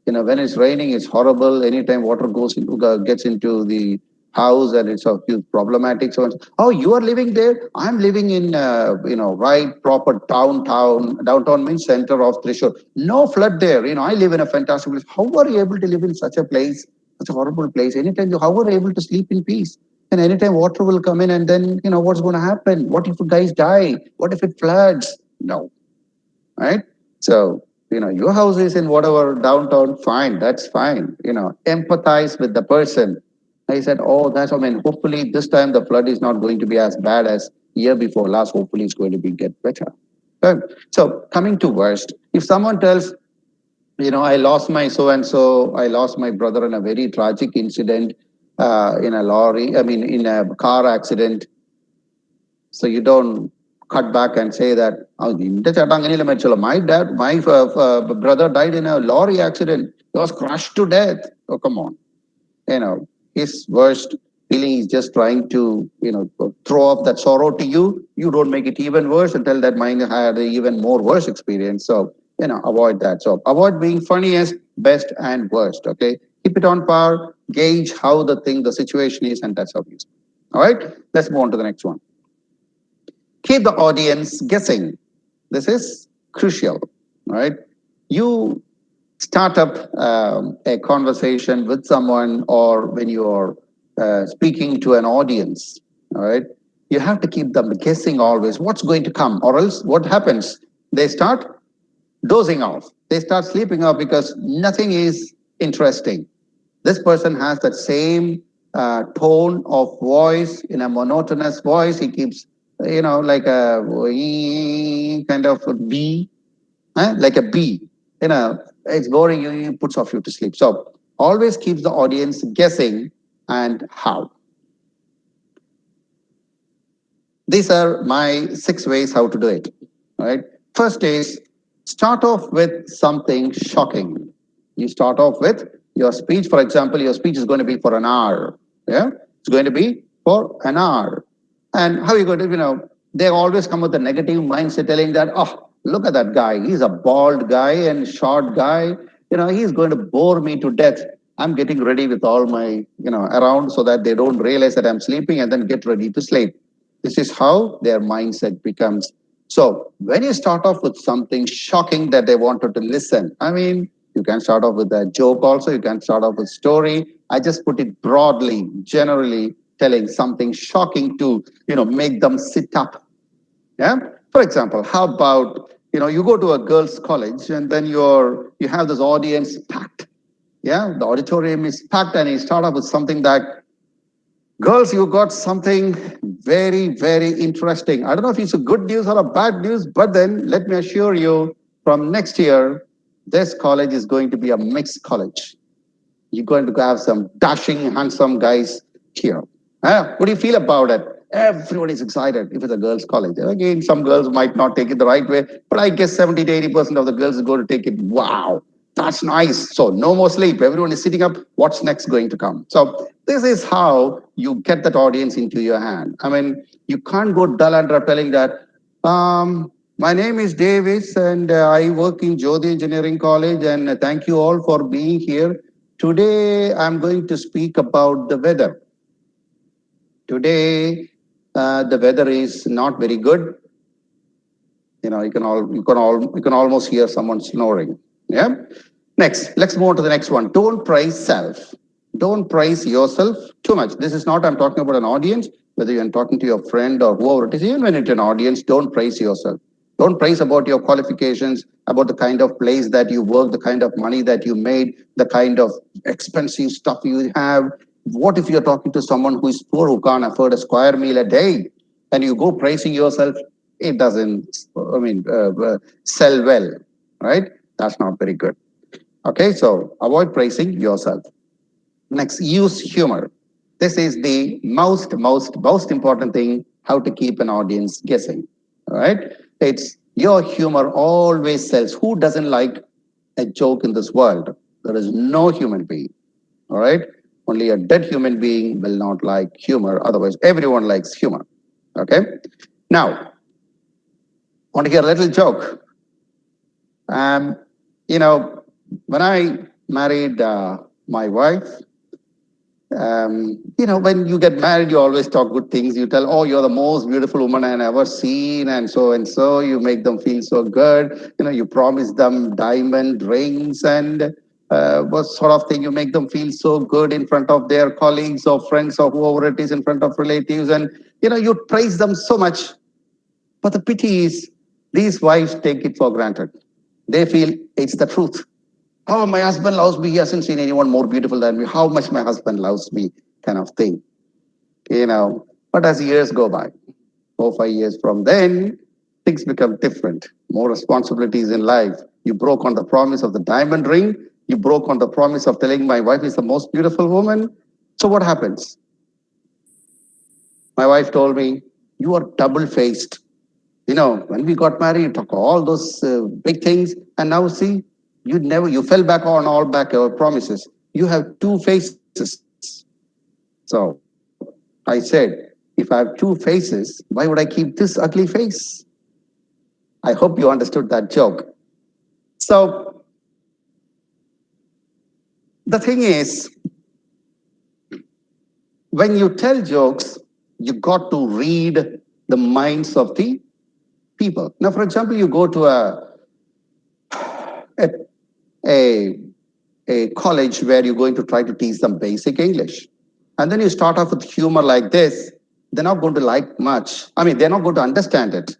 when it's raining, it's horrible. Anytime water gets into the house, and it's a huge problematic. So, oh, you are living there? I'm living in, right proper downtown means center of Thrissur. No flood there. I live in a fantastic place. How are you able to live in such a place, such a horrible place? How are you able to sleep in peace? And anytime water will come in, and then, what's going to happen? What if you guys die? What if it floods? No. Right? So, your house is in whatever downtown, fine, that's fine. Empathize with the person. I said, oh, hopefully this time the flood is not going to be as bad as year before last. Hopefully it's going to get better. Okay. So coming to worst, if someone tells, I lost my so-and-so, I lost my brother in a very tragic incident, in a car accident. So you don't cut back and say that, my brother died in a lorry accident. He was crushed to death. Oh, come on. His worst feeling is just trying to, throw off that sorrow to you. You don't make it even worse and tell that mine had an even more worse experience. So, avoid that. So avoid being funniest, best, and worst. Okay. Keep it on par, gauge how the situation is, and that's how it is. All right. Let's move on to the next one. Keep the audience guessing. This is crucial. All right. You start up a conversation with someone, or when you are speaking to an audience, all right, you have to keep them guessing always what's going to come, or else what happens? They start dozing off. They start sleeping off because nothing is interesting. This person has that same tone of voice, in a monotonous voice. He keeps, like a kind of a bee, like a bee. it's boring you, it puts off you to sleep. So always keeps the audience guessing. And how? These are my 6 ways how to do it. Right. First is start off with something shocking. You start off with your speech. For example, your speech is going to be for an hour. Yeah, it's going to be for an hour. And how are you going to, they always come with a negative mindset telling that, oh, look at that guy. He's a bald guy and short guy. He's going to bore me to death. I'm getting ready with all my, around so that they don't realize that I'm sleeping and then get ready to sleep. This is how their mindset becomes. So when you start off with something shocking that they wanted to listen, I mean, you can start off with a joke also, you can start off with story. I just put it broadly, generally telling something shocking to, make them sit up. Yeah. For example, how about, you go to a girls' college and then you have this audience packed. Yeah. The auditorium is packed and you start off with something that, girls, you got something very, very interesting. I don't know if it's a good news or a bad news, but then let me assure you from next year, this college is going to be a mixed college. You're going to have some dashing, handsome guys here. What do you feel about it? Everyone is excited if it's a girls' college. Again, some girls might not take it the right way, but I guess 70 to 80% of the girls are going to take it. Wow, that's nice. So no more sleep. Everyone is sitting up. What's next going to come? So this is how you get that audience into your hand. I mean, you can't go dull and telling that, my name is Davis and I work in Jyoti Engineering College and thank you all for being here. Today, I'm going to speak about the weather. Today, the weather is not very good. You can almost hear someone snoring. Yeah. Next, let's move on to the next one. Don't praise self. Don't praise yourself too much. This is not, I'm talking about an audience, whether you're talking to your friend or whoever it is, even when it's an audience, don't praise yourself. Don't praise about your qualifications, about the kind of place that you work, the kind of money that you made, the kind of expensive stuff you have. What if you're talking to someone who is poor, who can't afford a square meal a day, and you go praising yourself? It doesn't, sell well, right? That's not very good. Okay, so avoid praising yourself. Next, use humor. This is the most important thing, how to keep an audience guessing. All right. It's your humor always sells. Who doesn't like a joke in this world? There is no human being. All right. Only a dead human being will not like humor. Otherwise, everyone likes humor. Okay. Now, want to hear a little joke? Um, when I married my wife, when you get married, you always talk good things. You tell, oh, you're the most beautiful woman I ever seen, and so and so. You make them feel so good. You promise them diamond rings and what sort of thing. You make them feel so good in front of their colleagues or friends or whoever it is, in front of relatives, and you praise them so much. But the pity is, these wives take it for granted. They feel it's the truth. Oh, my husband loves me. He hasn't seen anyone more beautiful than me. How much my husband loves me, kind of thing. But as years go by, 4 5 years from then, things become different. More responsibilities in life. You broke on the promise of the diamond ring. You broke on the promise of telling my wife is the most beautiful woman. So what happens? My wife told me, you are double faced. When we got married, you talk all those big things, and now see, you fell back on all back our promises. You have two faces. So I said, if I have two faces, why would I keep this ugly face? I hope you understood that joke. So the thing is, when you tell jokes, you got to read the minds of the people. Now, for example, you go to a, a, a college where you're going to try to teach them basic English. And then you start off with humor like this, they're not going to like much. I mean, they're not going to understand it.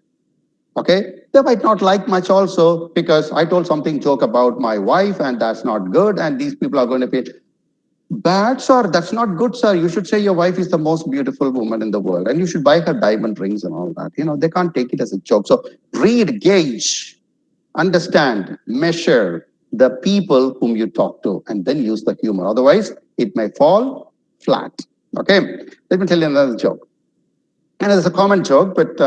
Okay? They might not like much also because I told something joke about my wife and that's not good. And these people are going to feel bad, sir. That's not good, sir. You should say your wife is the most beautiful woman in the world and you should buy her diamond rings and all that. They can't take it as a joke. So read, gauge. understand, measure the people whom you talk to, and then use the humor. Otherwise, it may fall flat. Okay, let me tell you another joke. And it's a common joke, but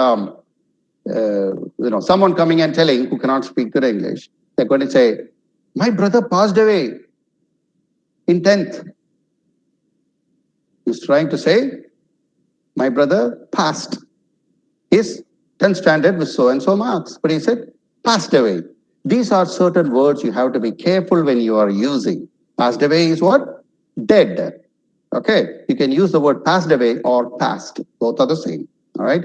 someone coming and telling who cannot speak good English, they're going to say, "My brother passed away in 10th." He's trying to say, "My brother passed his 10th standard with so and so marks," but he said, "passed away." These are certain words you have to be careful when you are using. Passed away is what? Dead. Okay, you can use the word passed away or passed. Both are the same. All right.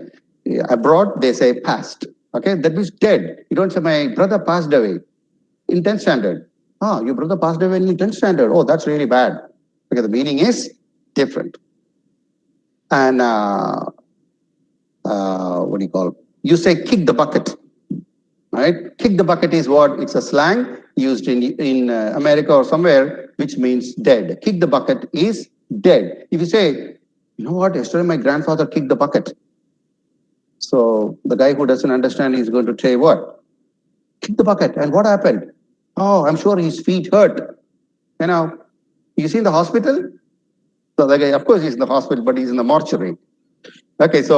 Abroad, they say passed. Okay, that means dead. You don't say, "My brother passed away in 10th standard." "Ah, your brother passed away in 10th standard. Oh, that's really bad." Because the meaning is different. And what do you call? You say kick the bucket. Right? Kick the bucket is what? It's a slang used in America or somewhere, which means dead. Kick the bucket is dead. If you say, "You know what? Yesterday my grandfather kicked the bucket." So the guy who doesn't understand is going to say what? "Kick the bucket." And what happened? "Oh, I'm sure his feet hurt." You see in the hospital? So the guy, of course, he's in the hospital, but he's in the mortuary. Okay, so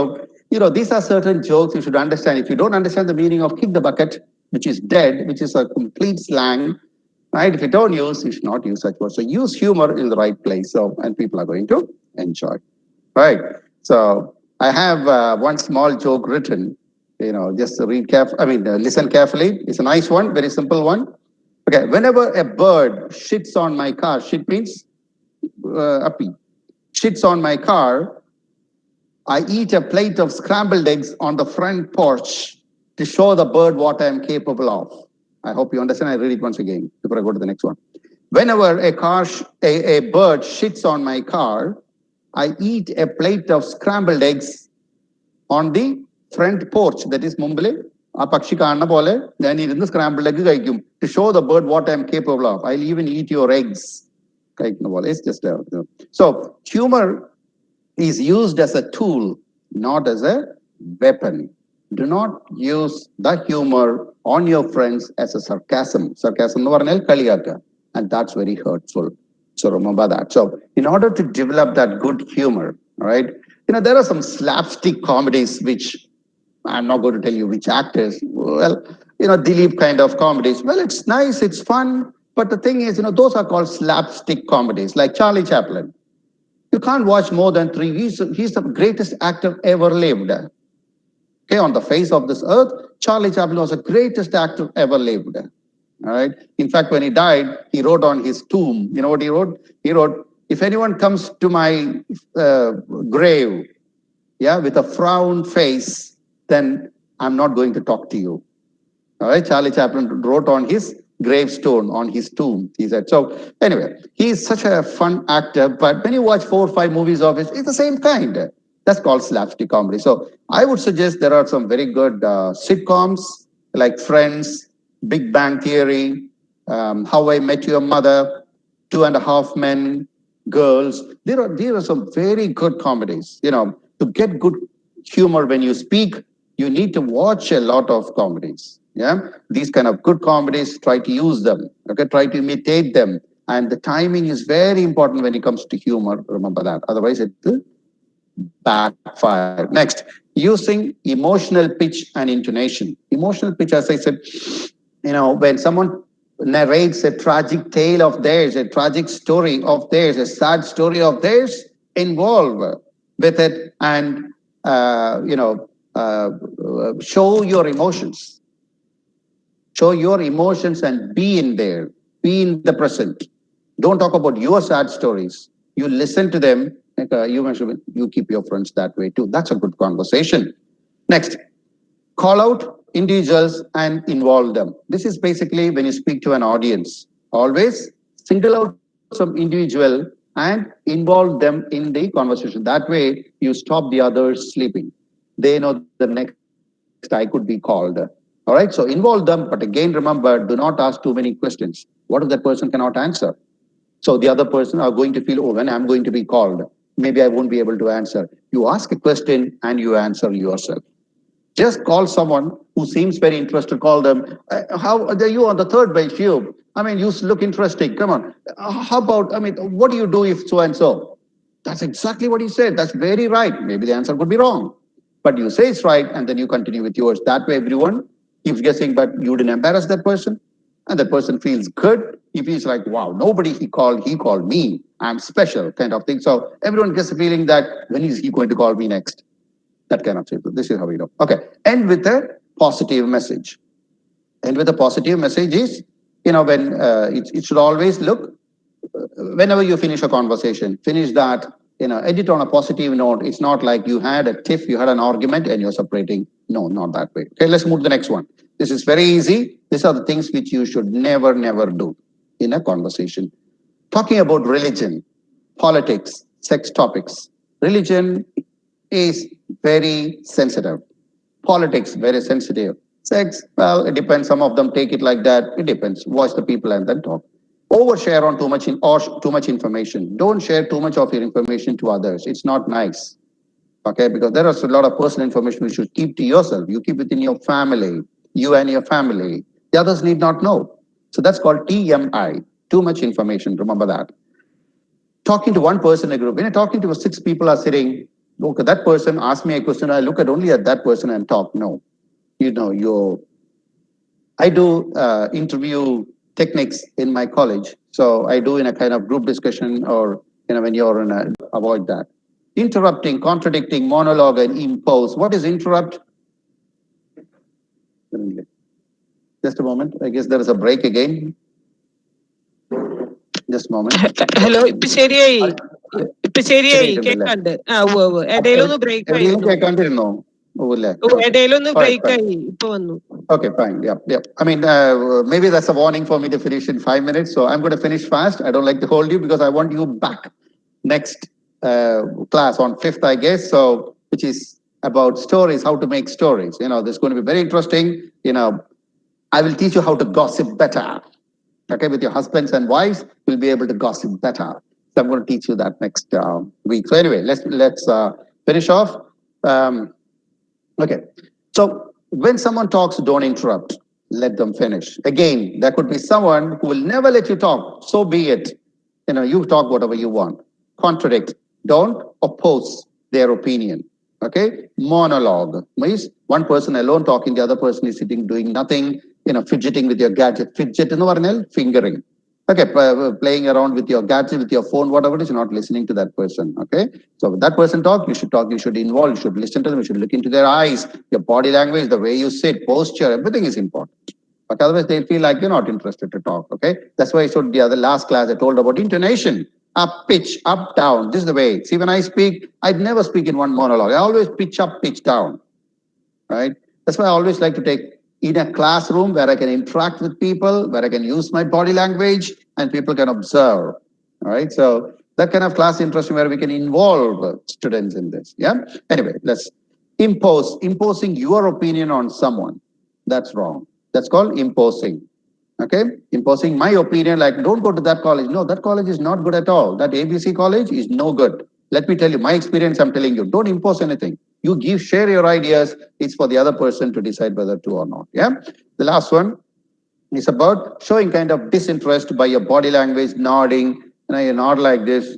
these are certain jokes you should understand. If you don't understand the meaning of kick the bucket, which is dead, which is a complete slang, right? If you don't use, you should not use such words. So use humor in the right place, and people are going to enjoy. Right. So I have one small joke written. Just to read listen carefully. It's a nice one, very simple one. Okay. Whenever a bird shits on my car, shit means uppy. Shits on my car, I eat a plate of scrambled eggs on the front porch to show the bird what I am capable of. I hope you understand. I read it once again before I go to the next one. Whenever a bird shits on my car, I eat a plate of scrambled eggs on the front porch. That is Mumbai. ആ പക്ഷി കാണുന്ന പോലെ ഞാൻ ഇരുന്ന് scrambled egg കഴിക്കും to show the bird what I am capable of. I'll even eat your eggs. It's just so humor is used as a tool, not as a weapon. Do not use the humor on your friends as a sarcasm. Sarcasm എന്ന് പറഞ്ഞാൽ കളിയാക്കുക, and that's very hurtful. So remember that. So in order to develop that good humor, right? There are some slapstick comedies which I'm not going to tell you which actors. Well, Dilip kind of comedies. Well, it's nice, it's fun, but the thing is, those are called slapstick comedies, like Charlie Chaplin. You can't watch more than 3. He's the greatest actor ever lived. Okay, on the face of this earth, Charlie Chaplin was the greatest actor ever lived. All right. In fact, when he died, he wrote on his tomb. You know what he wrote? He wrote, "If anyone comes to my grave, with a frown face, then I'm not going to talk to you." All right. Charlie Chaplin wrote on his gravestone, on his tomb, he said. So anyway, he's such a fun actor, but when you watch 4 or 5 movies of his, it's the same kind. That's called slapstick comedy. So I would suggest there are some very good sitcoms like Friends, Big Bang Theory, How I Met Your Mother, 2.5 Men, Girls. There are some very good comedies. To get good humor when you speak, you need to watch a lot of comedies. Yeah, these kind of good comedies, try to use them. Okay, try to imitate them. And the timing is very important when it comes to humor. Remember that. Otherwise, it will backfire. Next, using emotional pitch and intonation. Emotional pitch, as I said, when someone narrates a tragic tale of theirs, a tragic story of theirs, a sad story of theirs, involve with it and, show your emotions. Show your emotions and be in there. Be in the present. Don't talk about your sad stories. You listen to them. You keep your friends that way too. That's a good conversation. Next, call out individuals and involve them. This is basically when you speak to an audience. Always single out some individual and involve them in the conversation. That way, you stop the others sleeping. They know the next I could be called. All right, so involve them, but again, remember, do not ask too many questions. What if that person cannot answer? So the other person are going to feel, oh, when I'm going to be called, maybe I won't be able to answer. You ask a question and you answer yourself. Just call someone who seems very interested. Call them. How are you on the third bench? You. I mean, you look interesting. Come on. How about? I mean, what do you do if so and so? That's exactly what he said. That's very right. Maybe the answer could be wrong, but you say it's right, and then you continue with yours. That way, everyone keeps guessing, but you didn't embarrass that person, and that person feels good. He feels like, wow, nobody he called me. I'm special, kind of thing. So everyone gets the feeling that when is he going to call me next? That kind of thing. This is how we know. Okay, end with a positive message. End with a positive message is, when it should always look, whenever you finish a conversation, finish that, end it on a positive note. It's not like you had a tiff, you had an argument and you're separating. No, not that way. Okay, let's move to the next one. This is very easy. These are the things which you should never, never do in a conversation. Talking about religion, politics, sex topics. Religion is very sensitive. Politics, very sensitive. Sex, well, it depends. Some of them take it like that. It depends. Watch the people and then talk. Overshare on too much information. Don't share too much of your information to others. It's not nice. Okay, because there is a lot of personal information you should keep to yourself. You keep within your family, you and your family. The others need not know. So that's called TMI. Too much information. Remember that. Talking to one person in a group. When you're talking to 6 people are sitting, look at that person, ask me a question. I look at only at that person and talk. No, I do interview techniques in my college. So I do in a kind of group discussion, or when you're in a, avoid that. Interrupting, contradicting, monologue, and impose. What is interrupt? Just a moment. I guess there is a break again. Just a moment. Hello ഇപ്പൊ ശരിയായി കേൾക്കാണ്ട് ഇടയിലൊന്ന് break ആയിരുന്നു കേൾക്കാണ്ടിരുന്നോ? ഇടയിലൊന്ന് break ആയി ഇപ്പൊ വന്നു. Okay, fine. Yeah. I mean, maybe that's a warning for me to finish in 5 minutes. So I'm going to finish fast. I don't like to hold you because I want you back next class on 5th, I guess. So, which is about stories, how to make stories. This is going to be very interesting. I will teach you how to gossip better. Okay, with your husbands and wives, you'll be able to gossip better. So I'm going to teach you that next week. So anyway, let's finish off. Okay, so when someone talks, don't interrupt. Let them finish. Again, there could be someone who will never let you talk. So be it. You talk whatever you want. Contradict. Don't oppose their opinion. Okay, monologue means one person alone talking, the other person is sitting doing nothing. Fidgeting with your gadget. Fidget in the fingering. Okay, playing around with your gadget, with your phone, whatever it is, you're not listening to that person. Okay, so when that person talk, you should involve, you should listen to them, you should look into their eyes, your body language, the way you sit, posture, everything is important. But otherwise, they feel like you're not interested to talk. Okay, that's why I showed the other last class. I told about intonation, up, pitch, up, down. This is the way. See, when I speak, I'd never speak in one monologue. I always pitch up, pitch down. Right. That's why I always like to take in a classroom where I can interact with people, where I can use my body language and people can observe. All right. So that kind of class interesting where we can involve students in this. Yeah. Anyway, let's imposing your opinion on someone. That's wrong. That's called imposing. Okay. Imposing my opinion, like don't go to that college. No, that college is not good at all. That ABC college is no good. Let me tell you my experience. I'm telling you, don't impose anything. You share your ideas. It's for the other person to decide whether to or not. Yeah. The last one is about showing kind of disinterest by your body language, nodding. You nod like this,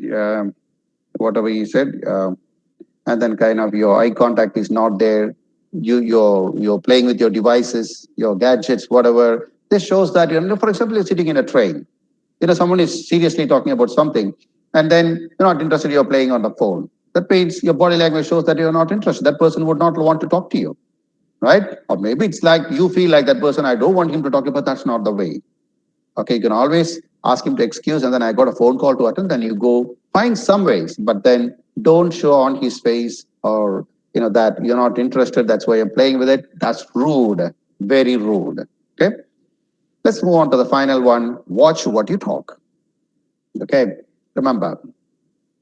whatever you said, and then kind of your eye contact is not there. You're playing with your devices, your gadgets, whatever. This shows that for example, you're sitting in a train. Someone is seriously talking about something, and then you're not interested. You're playing on the phone. That means your body language shows that you're not interested. That person would not want to talk to you, right? Or maybe it's like you feel like that person, I don't want him to talk to you, but that's not the way. Okay, you can always ask him to excuse, and then I got a phone call to attend, then you go find some ways, but then don't show on his face or that you're not interested. That's why you're playing with it. That's rude, very rude. Okay, let's move on to the final one. Watch what you talk. Okay, remember,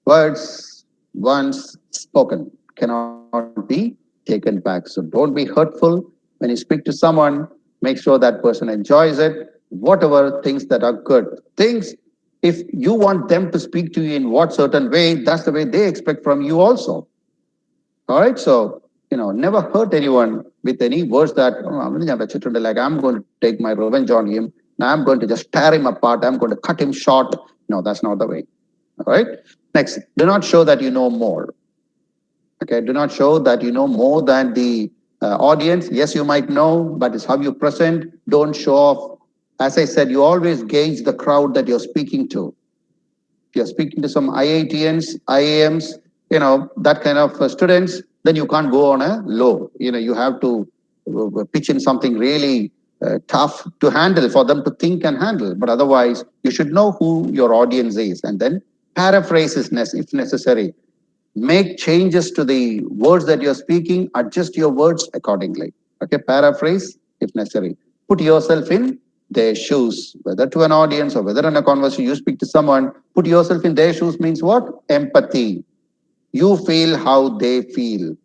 words once spoken cannot be taken back. So don't be hurtful when you speak to someone. Make sure that person enjoys it. Whatever things that are good things, if you want them to speak to you in what certain way, that's the way they expect from you also. All right. So never hurt anyone with any words that, like, I'm going to take my revenge on him. And I'm going to just tear him apart. I'm going to cut him short. No, that's not the way. All right. Next, do not show that you know more. Okay, do not show that you know more than the audience. Yes, you might know, but it's how you present. Don't show off. As I said, you always gauge the crowd that you're speaking to. If you're speaking to some IITians, IAMs, that kind of students, then you can't go on a low. You have to pitch in something really tough to handle for them to think and handle. But otherwise, you should know who your audience is and then paraphrase if necessary. Make changes to the words that you're speaking, adjust your words accordingly. Okay, paraphrase if necessary. Put yourself in their shoes, whether to an audience or whether in a conversation you speak to someone. Put yourself in their shoes means what? Empathy. You feel how they feel.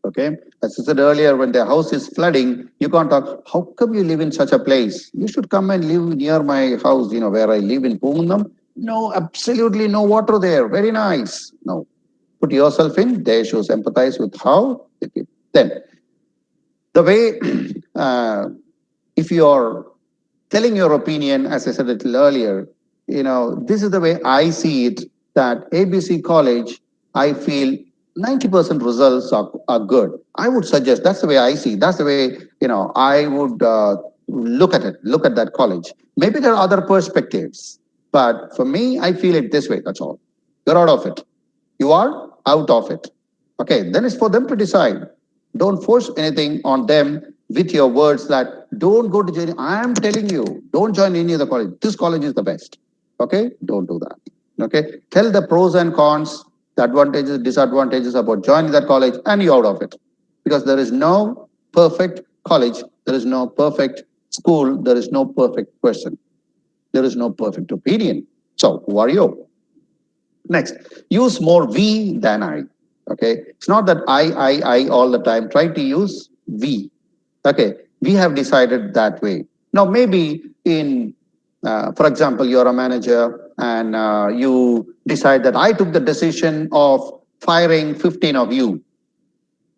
Okay, as I said earlier, when their house is flooding, you can't talk, how come you live in such a place? You should come and live near my house, where I live in Pumundam. No, absolutely no water there. Very nice. No. Put yourself in their shoes, empathize with how they feel. Then, the way, if you're telling your opinion, as I said a little earlier, this is the way I see it, that ABC College, I feel 90% results are good. I would suggest, that's the way I see, that's the way, I would look at it, look at that college. Maybe there are other perspectives, but for me, I feel it this way, that's all. You're out of it. You are out of it. Okay, then it's for them to decide. Don't force anything on them with your words that don't go to join. I am telling you, don't join any other college. This college is the best. Okay, don't do that. Okay, tell the pros and cons, the advantages, disadvantages about joining that college, and you're out of it. Because there is no perfect college, there is no perfect school, there is no perfect person, there is no perfect opinion. So, who are you? Next, use more we than I. Okay, it's not that I all the time. Try to use we. Okay, we have decided that way. Now, maybe for example, you're a manager and you decide that I took the decision of firing 15 of you.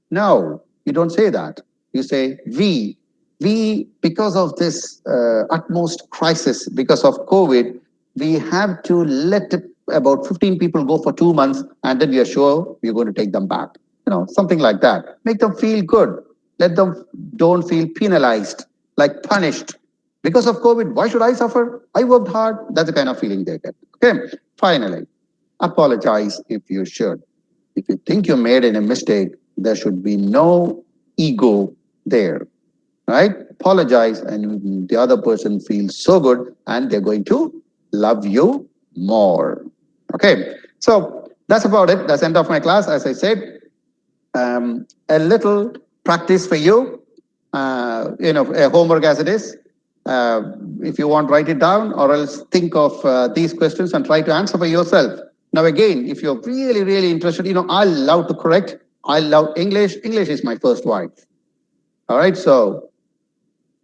No, you don't say that. You say we. We, because of this utmost crisis, because of COVID, we have to let about 15 people go for 2 months, and then we are sure we're going to take them back. Something like that. Make them feel good. Let them don't feel penalized, like punished. Because of COVID, why should I suffer? I worked hard. That's the kind of feeling they get. Okay. Finally, apologize if you should. If you think you made any mistake, there should be no ego there. Right? Apologize, and the other person feels so good, and they're going to love you more. Okay, so that's about it. That's the end of my class. As I said, a little practice for you, a homework as it is. If you want, write it down, or else think of these questions and try to answer for yourself. Now, again, if you're really, really interested, I love to correct. I love English. English is my first wife. All right, so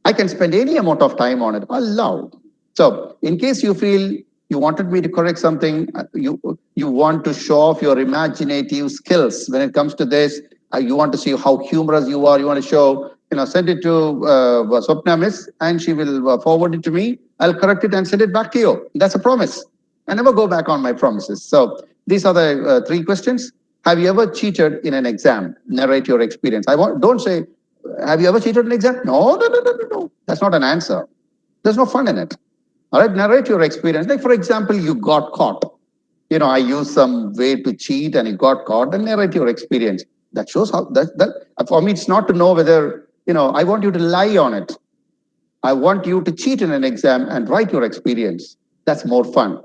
I can spend any amount of time on it. I love. So, in case you feel you wanted me to correct something, you want to show off your imaginative skills when it comes to this, you want to see how humorous you are, you want to show, send it to Swapna Miss, and she will forward it to me. I'll correct it and send it back to you. That's a promise. I never go back on my promises. So these are the 3 questions. Have you ever cheated in an exam? Narrate your experience. Don't say, have you ever cheated in an exam? No. That's not an answer. There's no fun in it. All right, narrate your experience. Like, for example, you got caught. I used some way to cheat and you got caught, and narrate your experience. That shows how, that for me, it's not to know whether, I want you to lie on it. I want you to cheat in an exam and write your experience. That's more fun.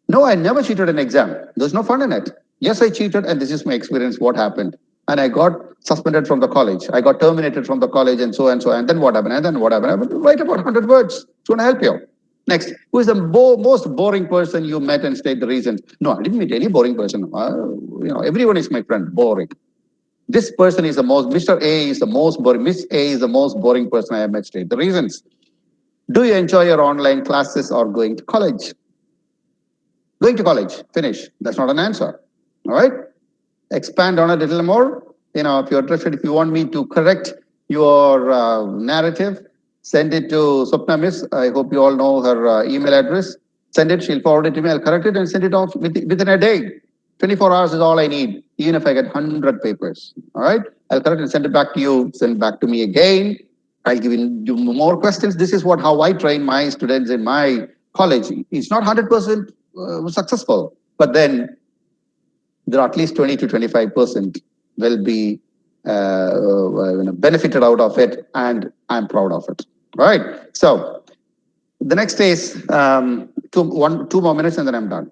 No, I never cheated an exam. There's no fun in it. Yes, I cheated, and this is my experience, what happened. And I got suspended from the college. I got terminated from the college, and so and so. And then what happened? And then what happened? I would write about 100 words. It's going to help you. Next, who is the most boring person you met, and state the reasons? No, I didn't meet any boring person. Everyone is my friend. Boring. This person is the most, Mr. A is the most boring. Miss A is the most boring person I have met. State the reasons. Do you enjoy your online classes or going to college? Going to college. Finish. That's not an answer. All right. Expand on it a little more. if you're interested, if you want me to correct your narrative, send it to Swapna Miss. I hope you all know her email address. Send it, she'll forward it to me. I'll correct it and send it off within a day. 24 hours is all I need, even if I get 100 papers. All right? I'll correct it, send it back to you, send it back to me again. I'll give you more questions. This is how I train my students in my college. It's not 100% successful, but then there are at least 20 to 25% will be benefited out of it, and I'm proud of it. All right. So the next is 2 more minutes, and then I'm done.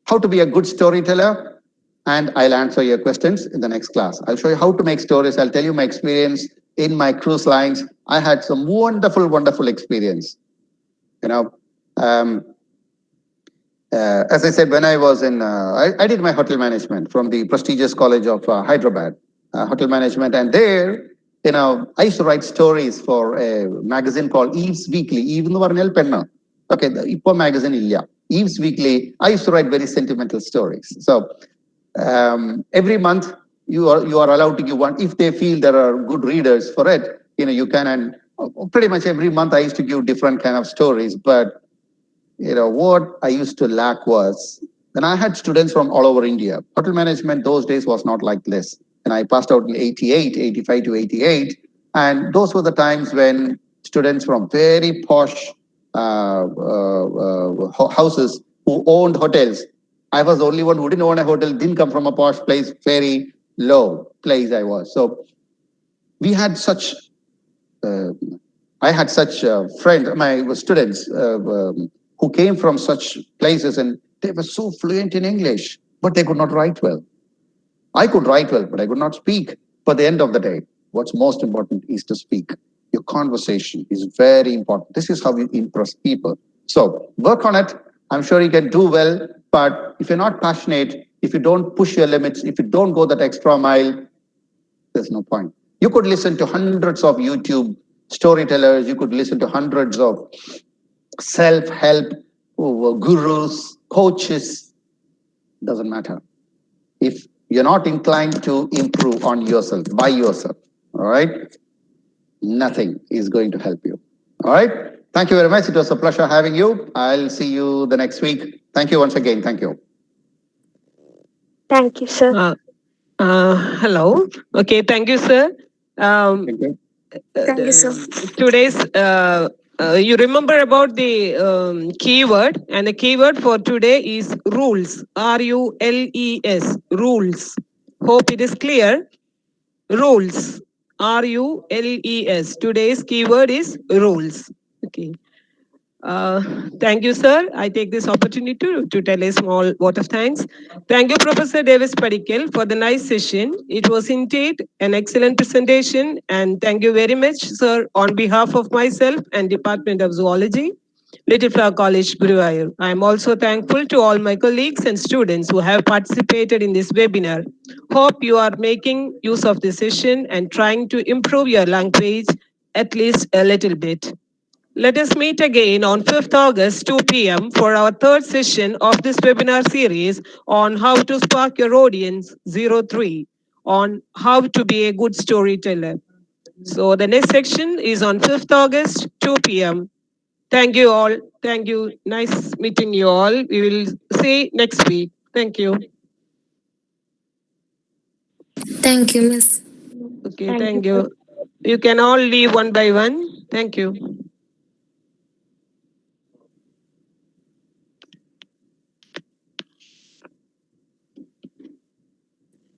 How to be a good storyteller, and I'll answer your questions in the next class. I'll show you how to make stories. I'll tell you my experience in my cruise lines. I had some wonderful experience. As I said, when I was in, I did my hotel management from the prestigious college of Hyderabad, hotel management. And there, I used to write stories for a magazine called Eve's Weekly, even though Penna. Okay, the Ipo magazine, Ilya. Eve's Weekly, I used to write very sentimental stories. So every month, you are allowed to give one. If they feel there are good readers for it, you can. And pretty much every month, I used to give different kind of stories. But what I used to lack was, when I had students from all over India. Hotel management those days was not like this. And I passed out in 85 to 88. And those were the times when students from very posh houses who owned hotels. I was the only one who didn't own a hotel, didn't come from a posh place, very low place I was. So we had such, I had such friends, my students, who came from such places, and they were so fluent in English, but they could not write well. I could write well, but I could not speak. But at the end of the day, what's most important is to speak. Your conversation is very important. This is how you impress people. So work on it. I'm sure you can do well, but if you're not passionate, if you don't push your limits, if you don't go that extra mile, there's no point. You could listen to hundreds of YouTube storytellers. You could listen to hundreds of self-help gurus, coaches. Doesn't matter. If you're not inclined to improve on yourself, by yourself, all right, nothing is going to help you. All right. Thank you very much. It was a pleasure having you. I'll see you the next week. Thank you once again. Thank you. Thank you, sir. Hello. Okay, thank you, sir. Thank you. Thank you, sir. Today's, you remember about the keyword, and the keyword for today is rules. RULES. Rules. Hope it is clear. Rules. RULES. Today's keyword is rules. Okay. Thank you, sir. I take this opportunity to tell a small vote of thanks. Thank you, Professor Davis Padikkal, for the nice session. It was indeed an excellent presentation, and thank you very much, sir, on behalf of myself and Department of Zoology, Little Flower College, Guruvayoor. I am also thankful to all my colleagues and students who have participated in this webinar. Hope you are making use of this session and trying to improve your language at least a little bit. Let us meet again on 5th August, 2 p.m. for our third session of this webinar series on how to spark your audience 03, on how to be a good storyteller. So the next section is on 5th August, 2 p.m. Thank you all. Thank you. Nice meeting you all. We will see next week. Thank you. Thank you, Miss. Okay, thank you. You can all leave one by one. Thank you.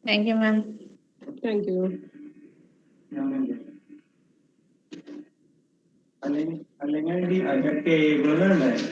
Thank you, ma'am. Thank you. അല്ലെങ്കിൽ ഈ അകത്തെ